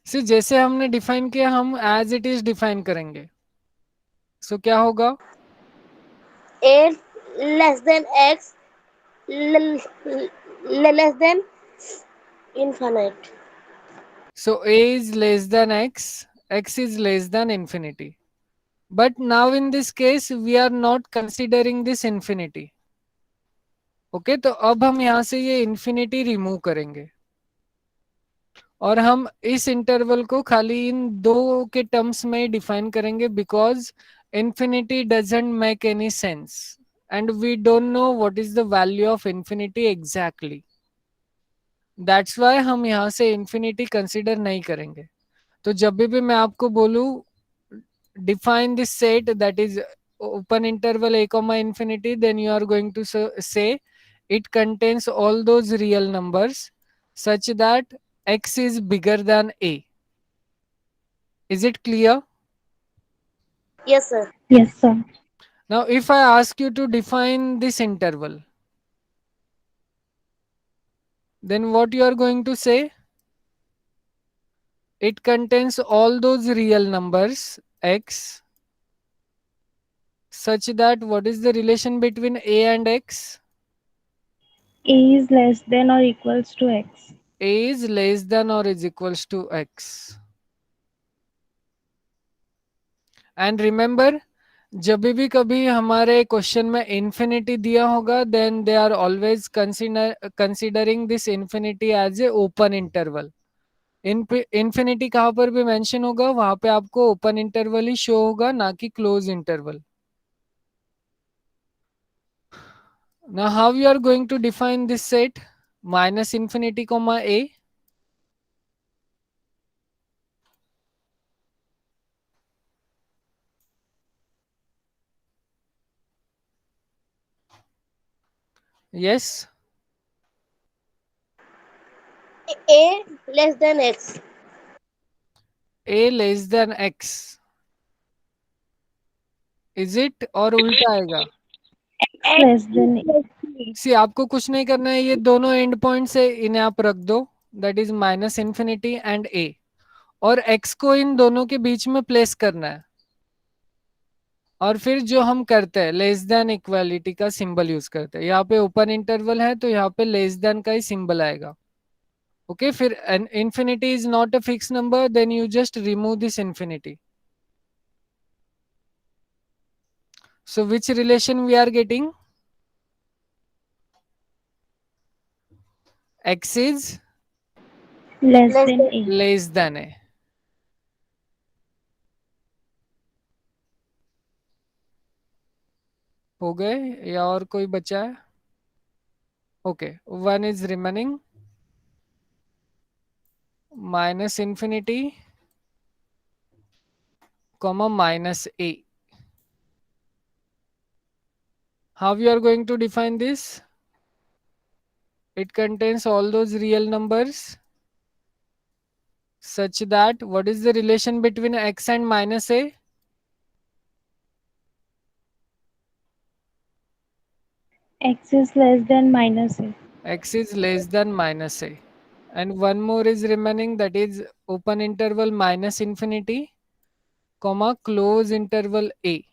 See, जैसे हमने define किया हम as it is define करेंगे. सो क्या होगा? A less than X less than infinite. So A is less than X is less than infinity. But now in this case we are not considering this infinity. Okay, तो अब हम यहाँ से ये infinity remove करेंगे और हम इस इंटरवल को खाली इन दो के टर्म्स में डिफाइन करेंगे because infinity doesn't make any sense and we don't know what is the value of infinity exactly. That's why हम यहाँ से infinity consider नहीं करेंगे. तो जब भी मैं आपको बोलूँ define this set that is open interval a comma infinity, then you are going to say it contains all those real numbers such that x is bigger than a. Is it clear? Yes, sir. Yes, sir. Now, if I ask you to define this interval, then what you are going to say? It contains all those real numbers x such that what is the relation between a and x? A is less than or equals to X. A is less than or is equals to x. And remember, जब भी कभी हमारे question में infinity दिया होगा then they are always considering this infinity as a open interval. Infinity कहाँ पर भी मेंशन होगा वहां पे आपको ओपन इंटरवल ही शो होगा, ना कि close interval. Now how you are going to define this set minus infinity comma a? Yes, A less than X. a less than x. Is it और उल्टा आएगा? X less than A. सी आपको कुछ नहीं करना है, ये दोनों एंड पॉइंट से इन्हें आप रख दो, that is minus infinity and a, और x को इन दोनों के बीच में प्लेस करना है. और फिर जो हम करते हैं लेस देन इक्वालिटी का सिंबल यूज करते हैं. यहाँ पे ओपन इंटरवल है तो यहाँ पे लेस देन का ही सिंबल आएगा. ओके, फिर infinity is not a fixed number, then you just remove this infinity. So which relation we are getting? X is Less Less than than. A. less than a. हो गए या और कोई बचा है? Okay, one is remaining. Minus infinity comma minus a. How you are going to define this? It contains all those real numbers such that what is the relation between x and minus a? X is less than minus A. X is less than minus a. And one more is remaining, that is open interval minus infinity comma close interval a.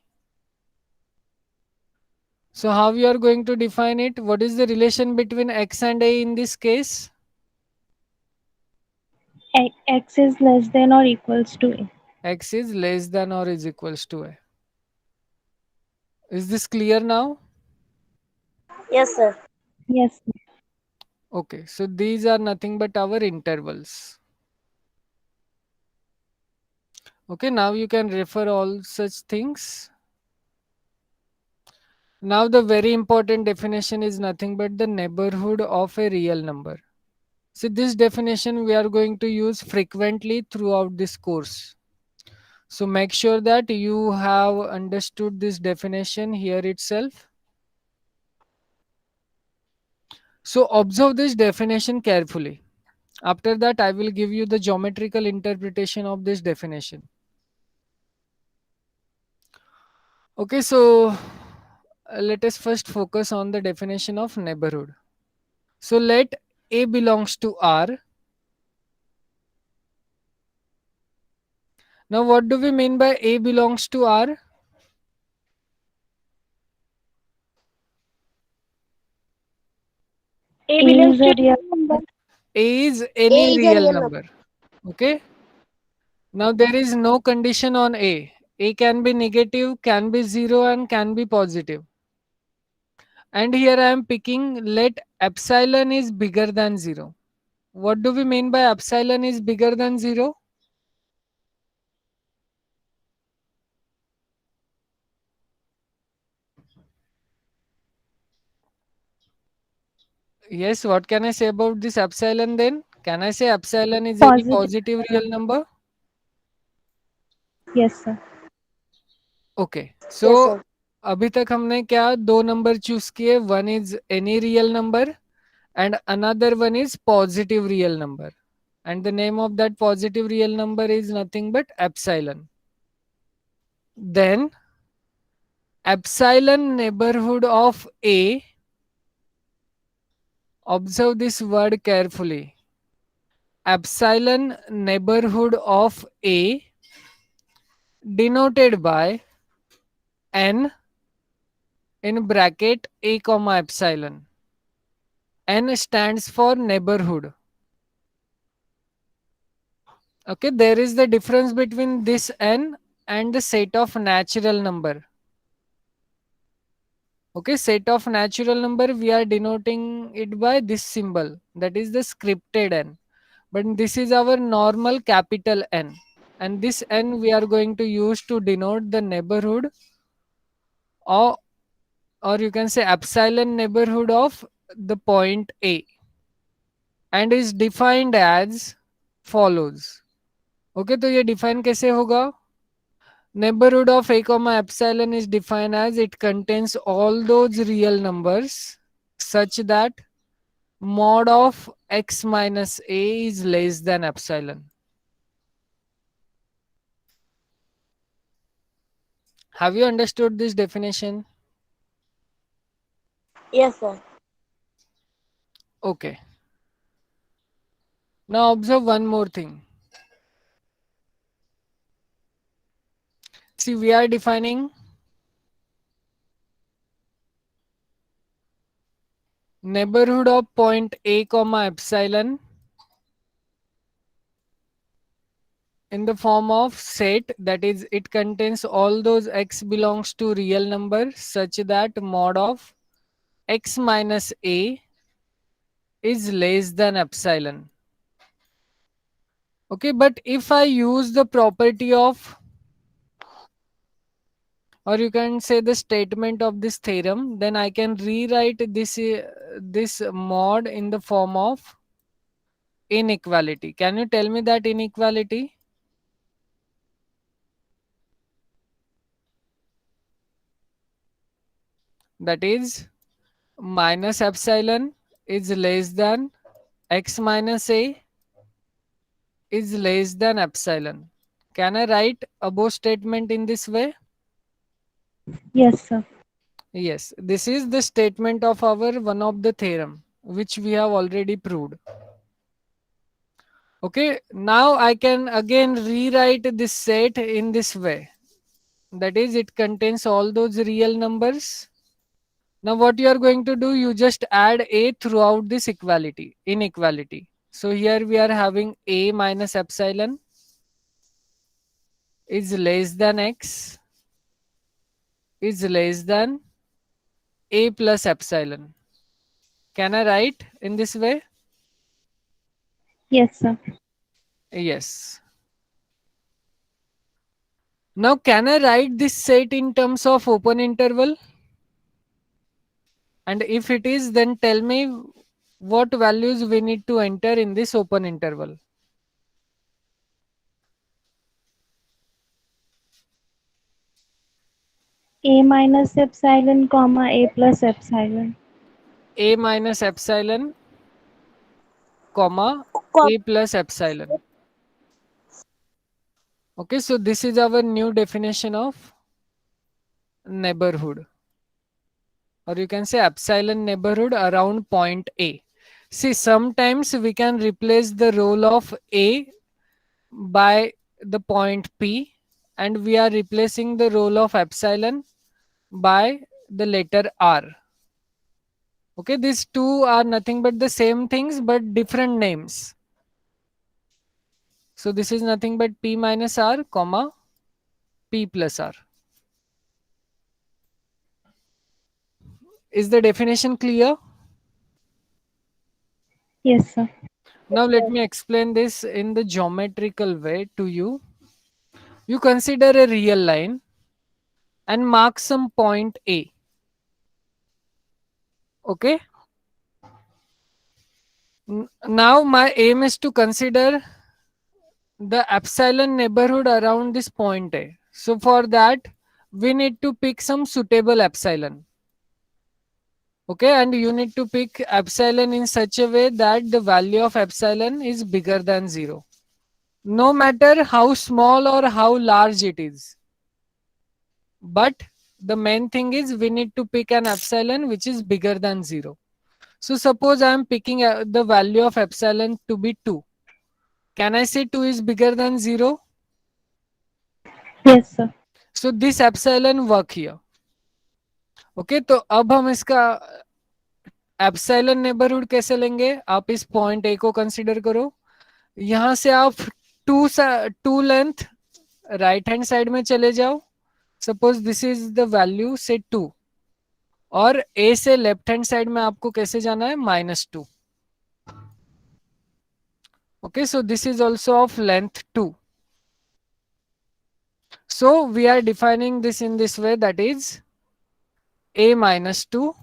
So how you are going to define it? What is the relation between x and a in this case? X is less than or equals to A. X is less than or is equals to a. Is this clear now? Yes, sir. Yes. Okay, so these are nothing but our intervals. Okay, now you can refer all such things. Now the very important definition is nothing but the neighborhood of a real number. So this definition we are going to use frequently throughout this course. So make sure that you have understood this definition here itself. So observe this definition carefully. After that, I will give you the geometrical interpretation of this definition. Okay, so let us first focus on the definition of neighborhood. So let A belongs to R. Now what do we mean by A belongs to R? A A belongs is a to real number. A is A any is a real real number. Okay. Now there is no condition on A. A can be negative, can be 0 and can be positive. And here I am picking let epsilon is bigger than 0. What do we mean by epsilon is bigger than 0? Yes, what can I say about this epsilon then? Can I say epsilon is any Positive. positive real number? Yes, sir. Okay, Yes, so sir. अभी तक हमने क्या दो number choose किए, one is any real number and another one is positive real number, and the name of that positive real number is nothing but epsilon. then epsilon neighborhood of A, observe this word carefully, epsilon neighborhood of A denoted by n in bracket A comma epsilon. N stands for neighborhood. Okay, there is the difference between this n and the set of natural number. Okay, set of natural number, we are denoting it by this symbol, that is the scripted n. But this is our normal capital N. And this n we are going to use to denote the neighborhood, or you can say epsilon neighborhood of the point A, and is defined as follows. Okay, तो ये define कैसे होगा? Neighborhood of A comma epsilon is defined as it contains all those real numbers such that mod of x minus A is less than epsilon. Have you understood this definition? Yes, sir. Okay. Now observe one more thing. See, we are defining neighborhood of point A comma epsilon in the form of set, that is it contains all those x belongs to real number such that mod of x minus A is less than epsilon. Okay, but if I use the property of, or you can say the statement of this theorem, then I can rewrite this mod in the form of inequality. Can you tell me that inequality? That is minus epsilon is less than x minus A is less than epsilon. Can I write above statement in this way? Yes, sir. Yes, this is the statement of our one of the theorem which we have already proved. Okay, now I can again rewrite this set in this way. That is, it contains all those real numbers. Now what you are going to do, you just add A throughout this inequality. So here we are having A minus epsilon is less than x is less than A plus epsilon. Can I write in this way? Yes, sir. Yes. Now can I write this set in terms of open interval? And if it is, then tell me what values we need to enter in this open interval. A minus epsilon, comma A plus epsilon. A minus epsilon, comma Com- A plus epsilon. Okay, so this is our new definition of neighborhood, or you can say epsilon neighborhood around point A. See, sometimes we can replace the role of A by the point P, and we are replacing the role of epsilon by the letter R. Okay, these two are nothing but the same things but different names. So this is nothing but P minus R, comma P plus R. Is the definition clear? Yes, sir. Now let me explain this in the geometrical way to you. You consider a real line and mark some point A. Okay. Now my aim is to consider the epsilon neighborhood around this point A. So for that, we need to pick some suitable epsilon. Okay, and you need to pick epsilon in such a way that the value of epsilon is bigger than 0. No matter how small or how large it is. but the main thing is we need to pick an epsilon which is bigger than 0. So suppose I am picking the value of epsilon to be 2. Can I say 2 is bigger than 0? Yes, sir. So this epsilon work here. Okay, तो अब हम इसका epsilon neighbourhood कैसे लेंगे? आप इस point A को consider करो, यहां से आप to length right hand side में चले जाओ. Suppose this is the value say 2, और ए से लेफ्ट हैंड साइड में आपको कैसे जाना है? -2. Okay, so this is also of length 2. So we are defining this in this way, that is a minus 2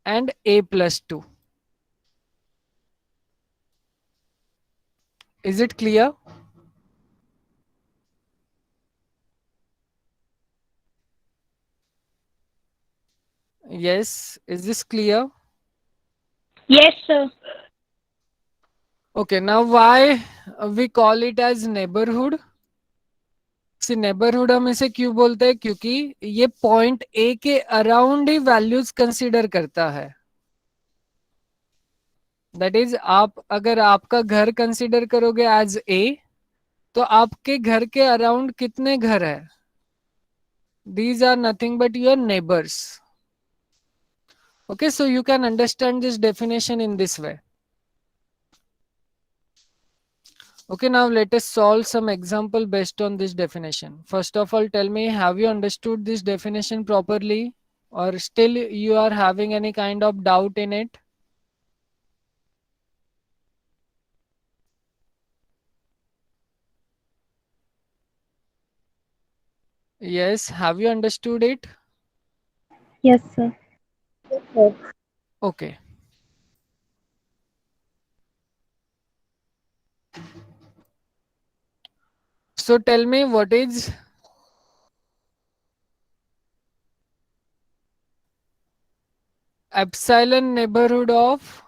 and a plus 2. Is it clear? Yes, is this clear? Yes, sir. Okay, now why we call it as neighborhood? See, neighborhood हम इसे क्यों बोलते हैं? क्योंकि ये point A के around ही values consider करता है. दैट इज, आप अगर आपका घर कंसीडर करोगे एज ए, तो आपके घर के अराउंड कितने घर है? These are nothing but your neighbors. Okay, so you can understand this definition in this way. Okay, now let us solve some example based on this definition. First of all, tell me, have you understood this definition properly, or still you are having any kind of doubt in it? Yes, have you understood it? Yes, sir. Yes, sir. Okay. So tell me, what is epsilon neighborhood of,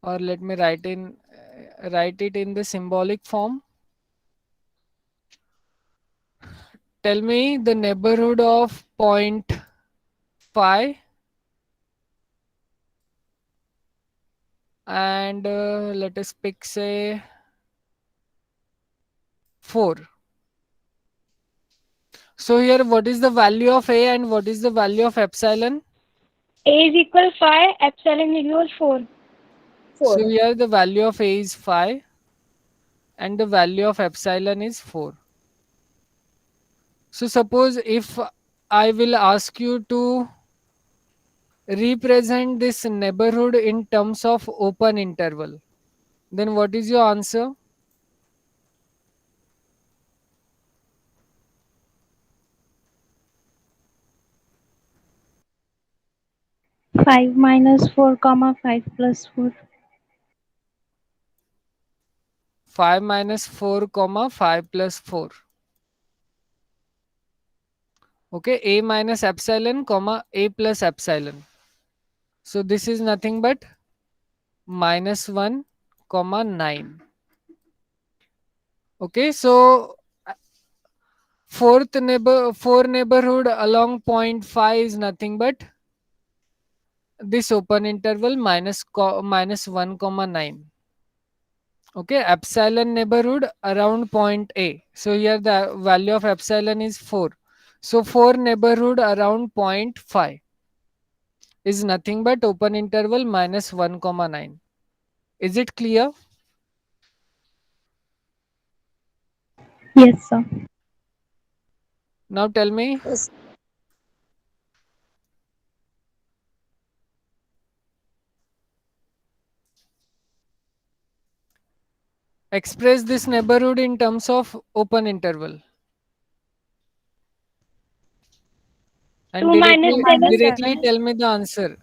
or let me write it in the symbolic form. Tell me the neighborhood of point phi and let us pick, say, 4. So here, what is the value of a and what is the value of epsilon? A is equal 5, epsilon is equal 4. 4. So here the value of a is 5 and the value of epsilon is 4. So suppose if I will ask you to represent this neighborhood in terms of open interval, then what is your answer? Five minus 4, comma 5 plus 4. 5 minus 4 comma 5 plus 4. Okay, a minus epsilon comma a plus epsilon. So this is nothing but -1 comma 9. Okay, so four neighborhood along point phi is nothing but this open interval minus 1 comma 9. Okay, epsilon neighborhood around point A. So here the value of epsilon is 4. So 4 neighborhood around point phi is nothing but open interval minus 1 comma 9. Is it clear? Yes, sir. Now tell me, Yes. express this neighborhood in terms of open interval. And 2 minus 7. directly tell me the answer.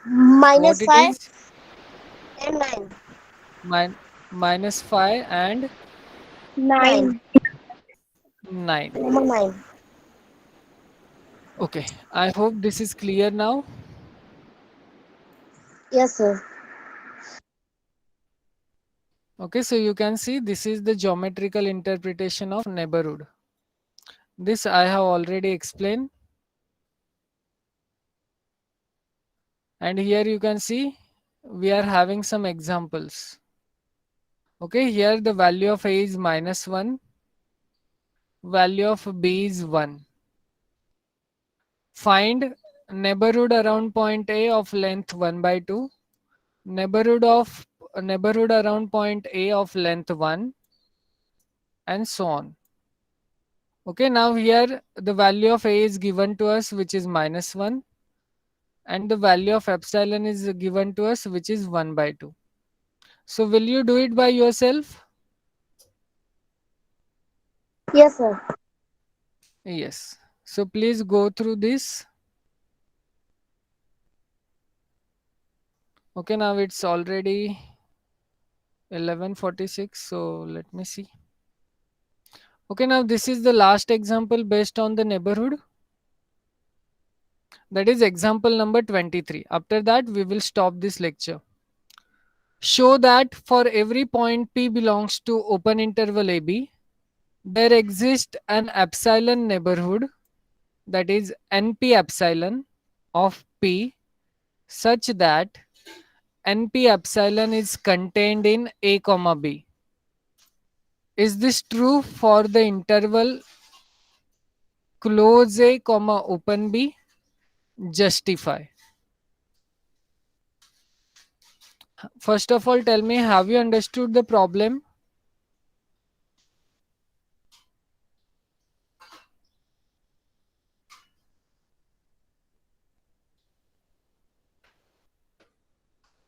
Minus What it 5 is? and 9. Minus 5 and 9. 9. Number 9. Okay, I hope this is clear now. Yes, sir. Okay, so you can see this is the geometrical interpretation of neighborhood. This I have already explained. And here you can see we are having some examples. Okay, here the value of A is -1, value of B is 1. Find neighborhood around point A of length 1 by 2, neighborhood around point A of length 1, and so on. Okay, now here the value of A is given to us, which is -1, and the value of epsilon is given to us, which is 1 by 2. So will you do it by yourself? Yes, sir. Yes. So please go through this. Okay, now it's already 11:46. So let me see. Okay, now this is the last example based on the neighborhood. That is example number 23. After that, we will stop this lecture. Show that for every point P belongs to open interval AB, there exists an epsilon neighborhood, that is NP epsilon of P, such that NP epsilon is contained in A comma B. Is this true for the interval close A comma open B? Justify. First of all, tell me, have you understood the problem?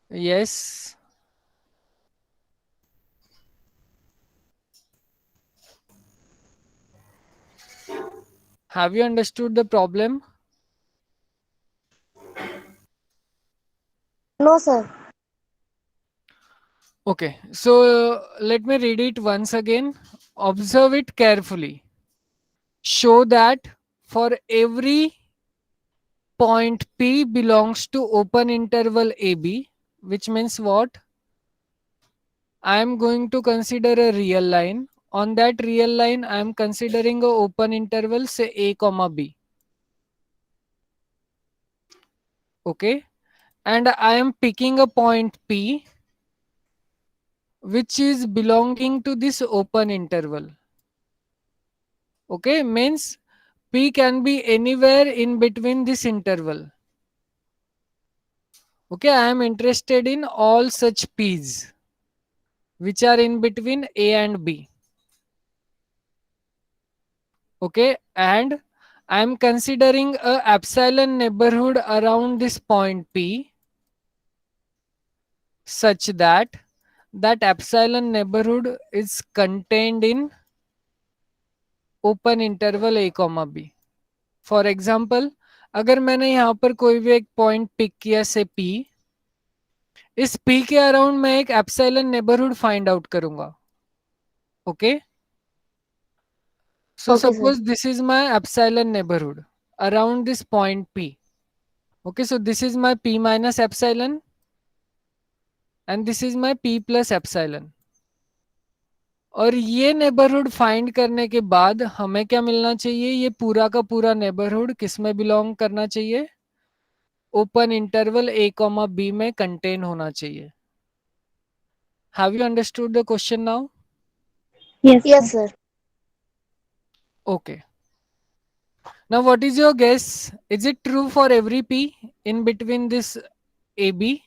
Yes. Have you understood the problem? No, sir. Okay, so let me read it once again. Observe it carefully. Show that for every point P belongs to open interval AB, which means what? I am going to consider a real line. On that real line, I am considering a open interval, say A comma B. Okay, and I am picking a point P which is belonging to this open interval. Okay, means P can be anywhere in between this interval. Okay, I am interested in all such P's which are in between A and B. Okay, and I am considering a epsilon neighborhood around this point P such that that epsilon neighborhood is contained in open interval A comma B. For example अगर मैंने यहाँ पर कोई भी एक point pick किया से P, इस P के अराउंड मैं एक एप्सिलॉन नेबरहुड फाइंड आउट करूंगा. Okay, so suppose this is my epsilon neighbourhood around this point P. Okay, so this is my P minus epsilon and this is my P plus epsilon. और ये neighbourhood find करने के बाद हमें क्या मिलना चाहिए? ये पूरा का पूरा नेबरहुड किस में बिलोंग करना चाहिए? Open interval A comma B में कंटेन होना चाहिए. Have you understood the question now? Yes, sir. Okay. Now what is your guess? Is it true for every P in between this AB?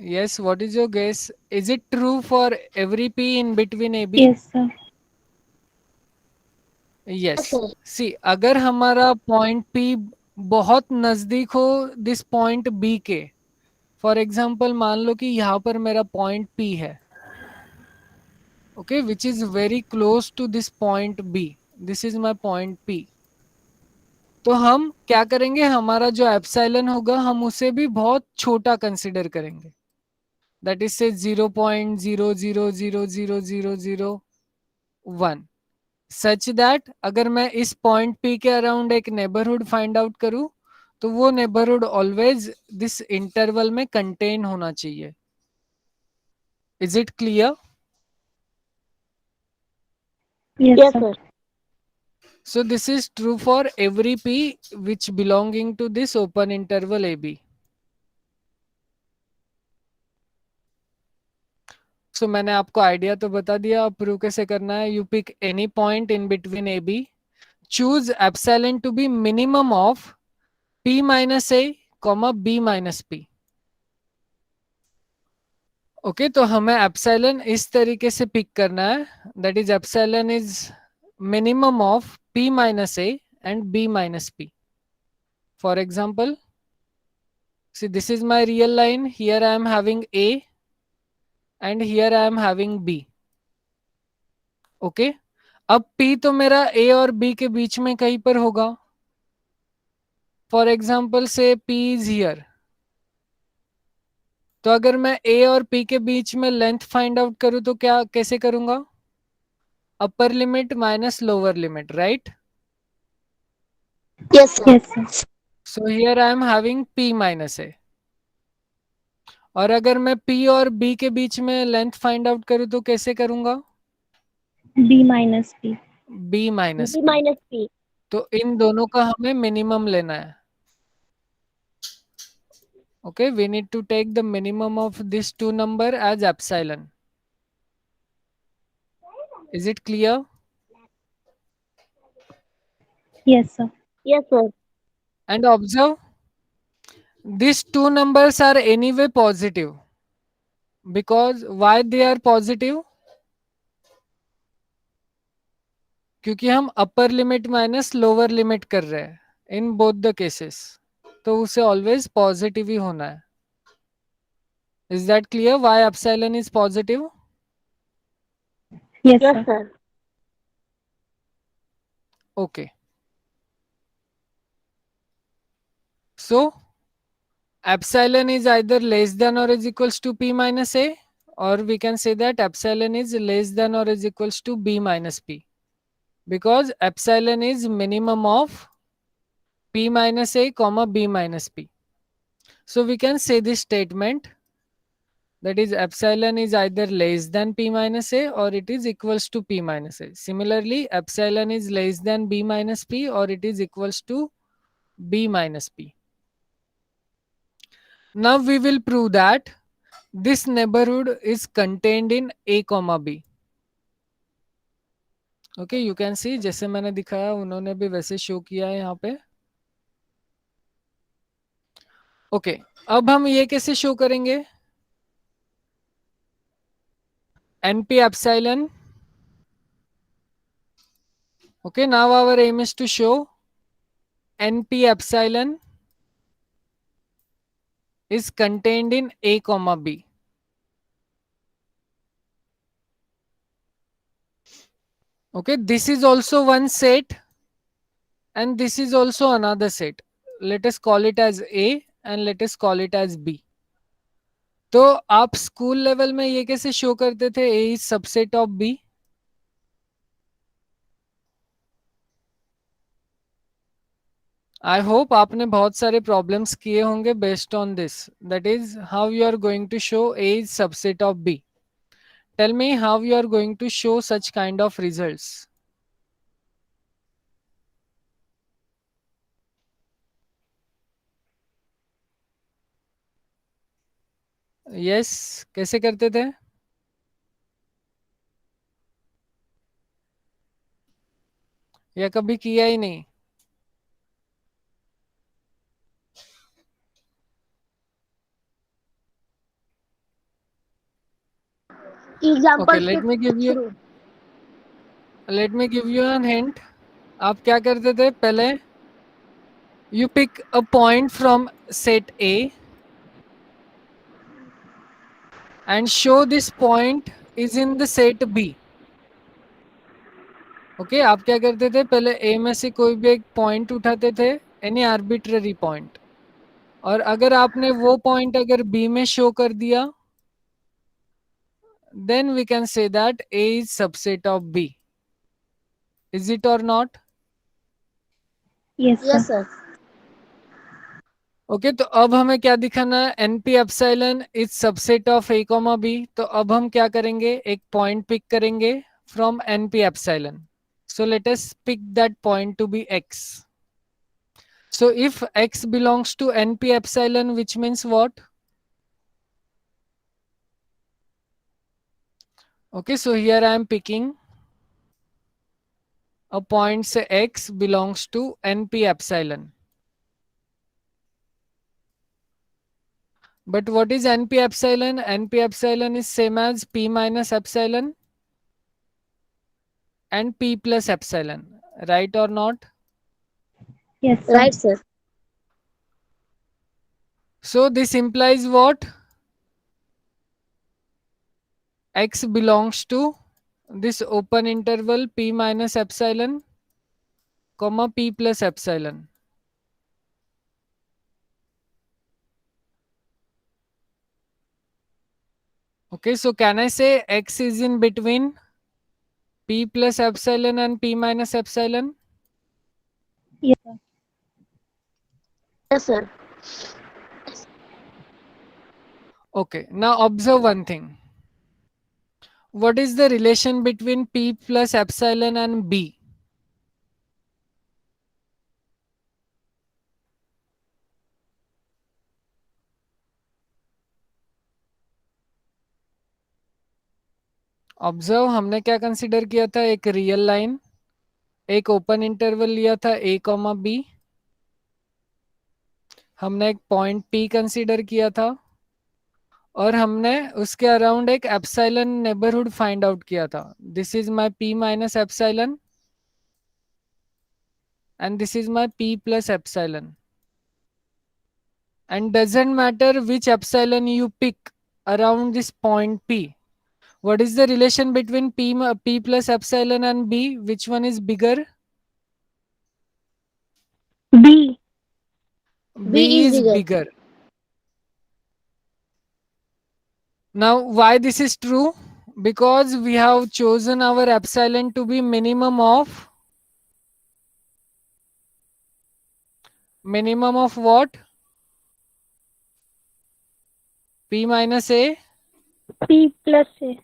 Yes, what is your guess? Is it true for every P in between AB? Yes, sir. Yes. See, अगर हमारा point P बहुत नजदीक हो this point B के, for example मान लो कि यहाँ पर मेरा पॉइंट P है, okay, which is very close to this point B. This is my point P. तो हम क्या करेंगे? हमारा जो एप्सिलॉन होगा हम उसे भी बहुत छोटा कंसिडर करेंगे. that is say 0.00000001 such that अगर मैं इस पॉइंट P के अराउंड एक नेबरहुड फाइंड आउट करूं तो वो नेबरहुड ऑलवेज दिस इंटरवल में कंटेन होना चाहिए. Is it clear? Yes, Yes, sir. sir. So this is true for every P which belonging to this open interval AB. So मैंने आपको idea तो बता दिया, अब प्रूव कैसे करना है. You pick any point in between AB, choose epsilon to be minimum of P minus A, B minus P. Okay तो हमें एप्सिलॉन इस तरीके से पिक करना है, that is epsilon is minimum of P minus A and B minus P. For example, see this is my real line, here I am having A and here I am having B. Okay अब P तो मेरा A और B के बीच में कहीं पर होगा. For example से P इज हियर, तो अगर मैं A और P के बीच में लेंथ फाइंड आउट करूं तो क्या कैसे करूंगा? Upper limit minus lower limit, right? Yes, sir. Yes, sir. So here I am having P minus A. और अगर मैं P और B के बीच में लेंथ फाइंड आउट करूं तो कैसे करूंगा? B minus P. B minus B P. minus P. तो इन दोनों का हमें मिनिमम लेना है. Okay, we need to take the minimum of this two number as epsilon. Is it clear? Yes, sir. Yes, sir. And observe, these two numbers are anyway positive. Because why they are positive? क्योंकि हम upper limit minus lower limit कर रहे हैं in both the cases, तो उसे always positive ही होना है. Is that clear why epsilon is positive? Yes, Yes, sir. sir. Okay. So epsilon is either less than or is equals to P minus A, or we can say that epsilon is less than or is equals to B minus P, because epsilon is minimum of P minus A comma B minus P. So we can say this statement, that is epsilon is either less than P minus A or it is equals to P minus A. Similarly, epsilon is less than B minus P or it is equals to B minus P. Now we will prove that this neighborhood is contained in A comma B. Okay, you can see जैसे मैंने दिखाया उन्होंने भी वैसे show किया है यहाँ पे. Okay, अब हम ये कैसे शो करेंगे? NP epsilon. Okay, now our aim is to show NP epsilon is contained in A comma B. Okay, this is also one set and this is also another set. Let us call it as A and let us call it as B. तो आप school level में ये कैसे show करते थे? A is subset of B. I hope आपने बहुत सारे प्रॉब्लम्स किए होंगे based on this, that is how you are going to show A is subset of B. Tell me how you are going to show such kind of results. Yes, कैसे करते थे? या कभी किया ही नहीं? Example Okay, let me give you an hint. आप क्या करते थे पहले? You pick a point from set A and show this point is in the set B. Okay, आप क्या करते थे पहले? A में से कोई भी एक पॉइंट उठाते थे, एनी आर्बिट्ररी पॉइंट, और अगर आपने वो पॉइंट अगर B में शो कर दिया then we can say that A is subset of B. Is it or not? Yes, Yes, sir. sir. Okay तो अब हमें क्या दिखाना है, NP epsilon is subset of A comma B. तो अब हम क्या करेंगे, एक पॉइंट पिक करेंगे from NP epsilon. So let us pick that point to be X. So if X belongs to NP epsilon which means what? Okay, so here I am picking a point say x belongs to np epsilon. But what is np epsilon? Np epsilon is same as p minus epsilon and p plus epsilon, right or not? Yes, sir. Right, sir. So this implies what? X belongs to this open interval p minus epsilon comma p plus epsilon. Okay, so can I say x is in between p plus epsilon and p minus epsilon? Yes, sir. Yes, sir. Okay, now observe one thing. What is the relation between p plus epsilon and b? Observe, हमने क्या consider किया था, एक real line, एक open interval लिया था a comma b, हमने एक पॉइंट p कंसीडर किया था और हमने उसके अराउंड एक एप्सिलॉन नेबरहुड फाइंड आउट किया था. This is my p minus epsilon and this is my p plus epsilon, and doesn't matter which epsilon you pick around this point p. What is the relation between p plus epsilon and b? Which one is bigger? B. B is is bigger. bigger. Now why this is true? Because we have chosen our epsilon to be minimum of what? P minus a P plus A.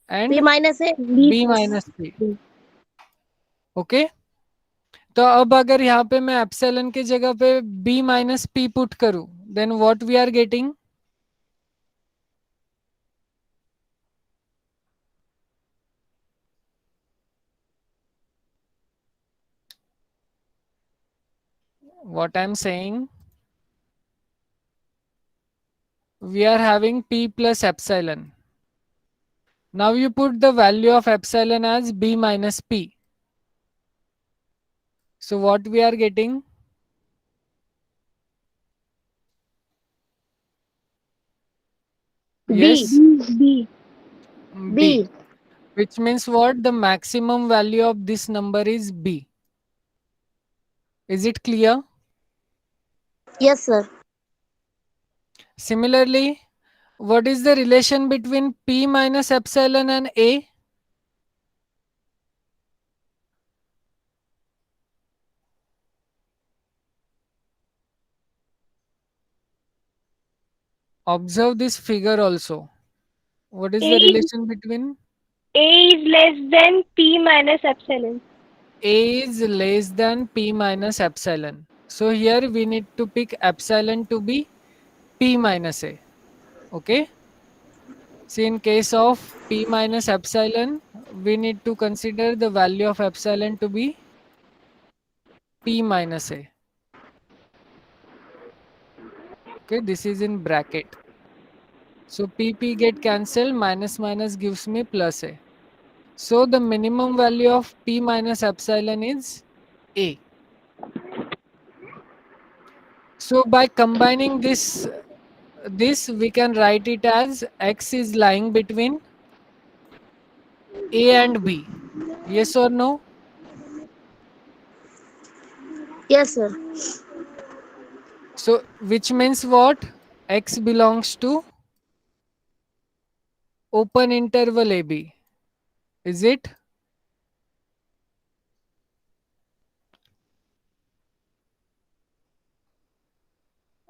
and P minus A. b minus p. Okay, तो अब अगर यहाँ पे मैं epsilon की जगह पे b minus p put करूं, then what we are getting? What I'm saying, we are having p plus epsilon. Now you put the value of epsilon as b minus p. So what we are getting? Yes, B. b. Which means what? The maximum value of this number is b. Is it clear? Yes, sir. Similarly, what is the relation between p minus epsilon and a? Observe this figure also. What is the A. relation between? A is less than P minus epsilon. A is less than p minus epsilon. So here we need to pick epsilon to be p minus a. Okay. See, in case of p minus epsilon, we need to consider the value of epsilon to be p minus a. Okay, this is in bracket. So pp get cancelled, minus minus gives me plus a. So the minimum value of p minus epsilon is a. So by combining this we can write it as x is lying between a and b. Yes or no? Yes, sir. So which means what? X belongs to open interval AB. Is it?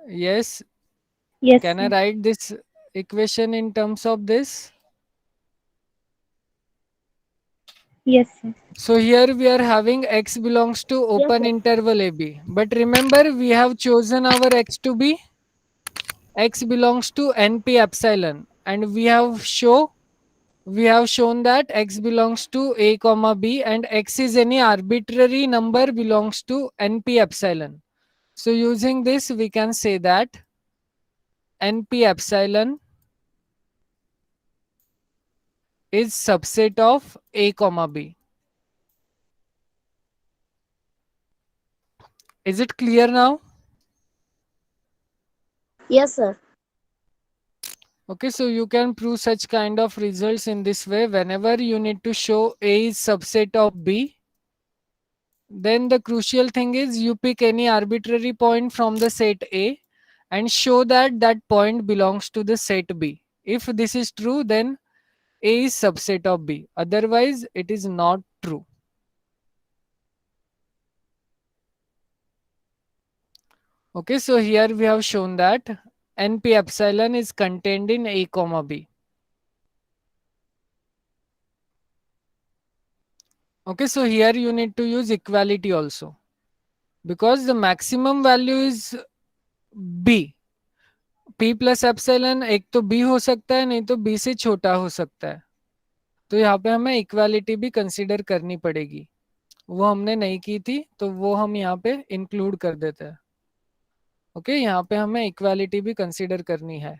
Yes. Yes, Can I sir. write this equation in terms of this? Yes, sir. So here we are having x belongs to Yes, open sir. interval AB. But remember, we have chosen our x to be x belongs to NP epsilon, and we have shown that x belongs to a comma b, and x is any arbitrary number belongs to NP epsilon. So using this, we can say that NP epsilon is subset of a comma b. Is it clear now? Yes, sir. Okay, so you can prove such kind of results in this way. Whenever you need to show A is subset of B, then the crucial thing is you pick any arbitrary point from the set A and show that that point belongs to the set B. If this is true, then A is subset of B. Otherwise, it is not true. Okay, so here we have shown that NP epsilon is contained in A comma B. Okay, so here you need to use equality also, because the maximum value is B. P plus epsilon एक तो B हो सकता है, नहीं तो B से छोटा हो सकता है. तो यहाँ पे हमें इक्वालिटी भी कंसीडर करनी पड़ेगी. वो हमने नहीं की थी, तो वो हम यहाँ पे इंक्लूड कर देते हैं. ओके, यहाँ पे हमें इक्वालिटी भी कंसीडर करनी है.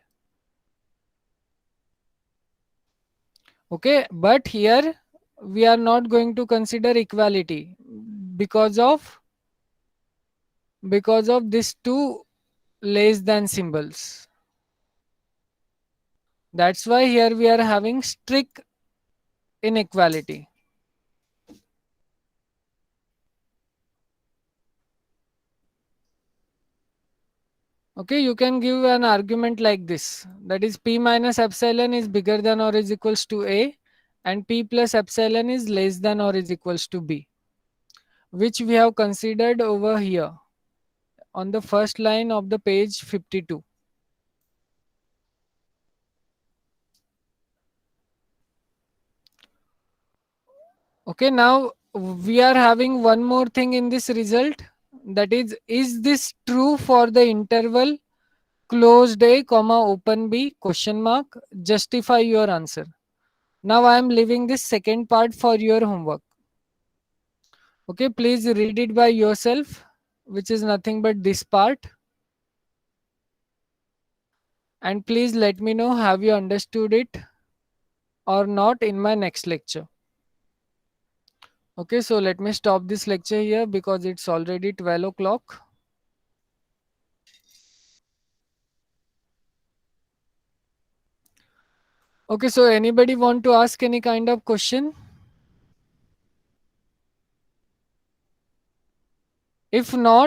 Okay, but here we are not going to consider equality because of these two less than symbols. That's why here we are having strict inequality. Okay, you can give an argument like this, that is P minus epsilon is bigger than or is equals to A, and P plus epsilon is less than or is equals to B, which we have considered over here on the first line of the page 52. Okay, now we are having one more thing in this result, that is this true for the interval closed A comma open B question mark? Justify your answer. Now I am leaving this second part for your homework. Okay, please read it by yourself, which is nothing but this part. And please let me know have you understood it or not in my next lecture. Okay, so let me stop this lecture here because it's already 12 o'clock. Okay, so anybody want to ask any kind of question? If not,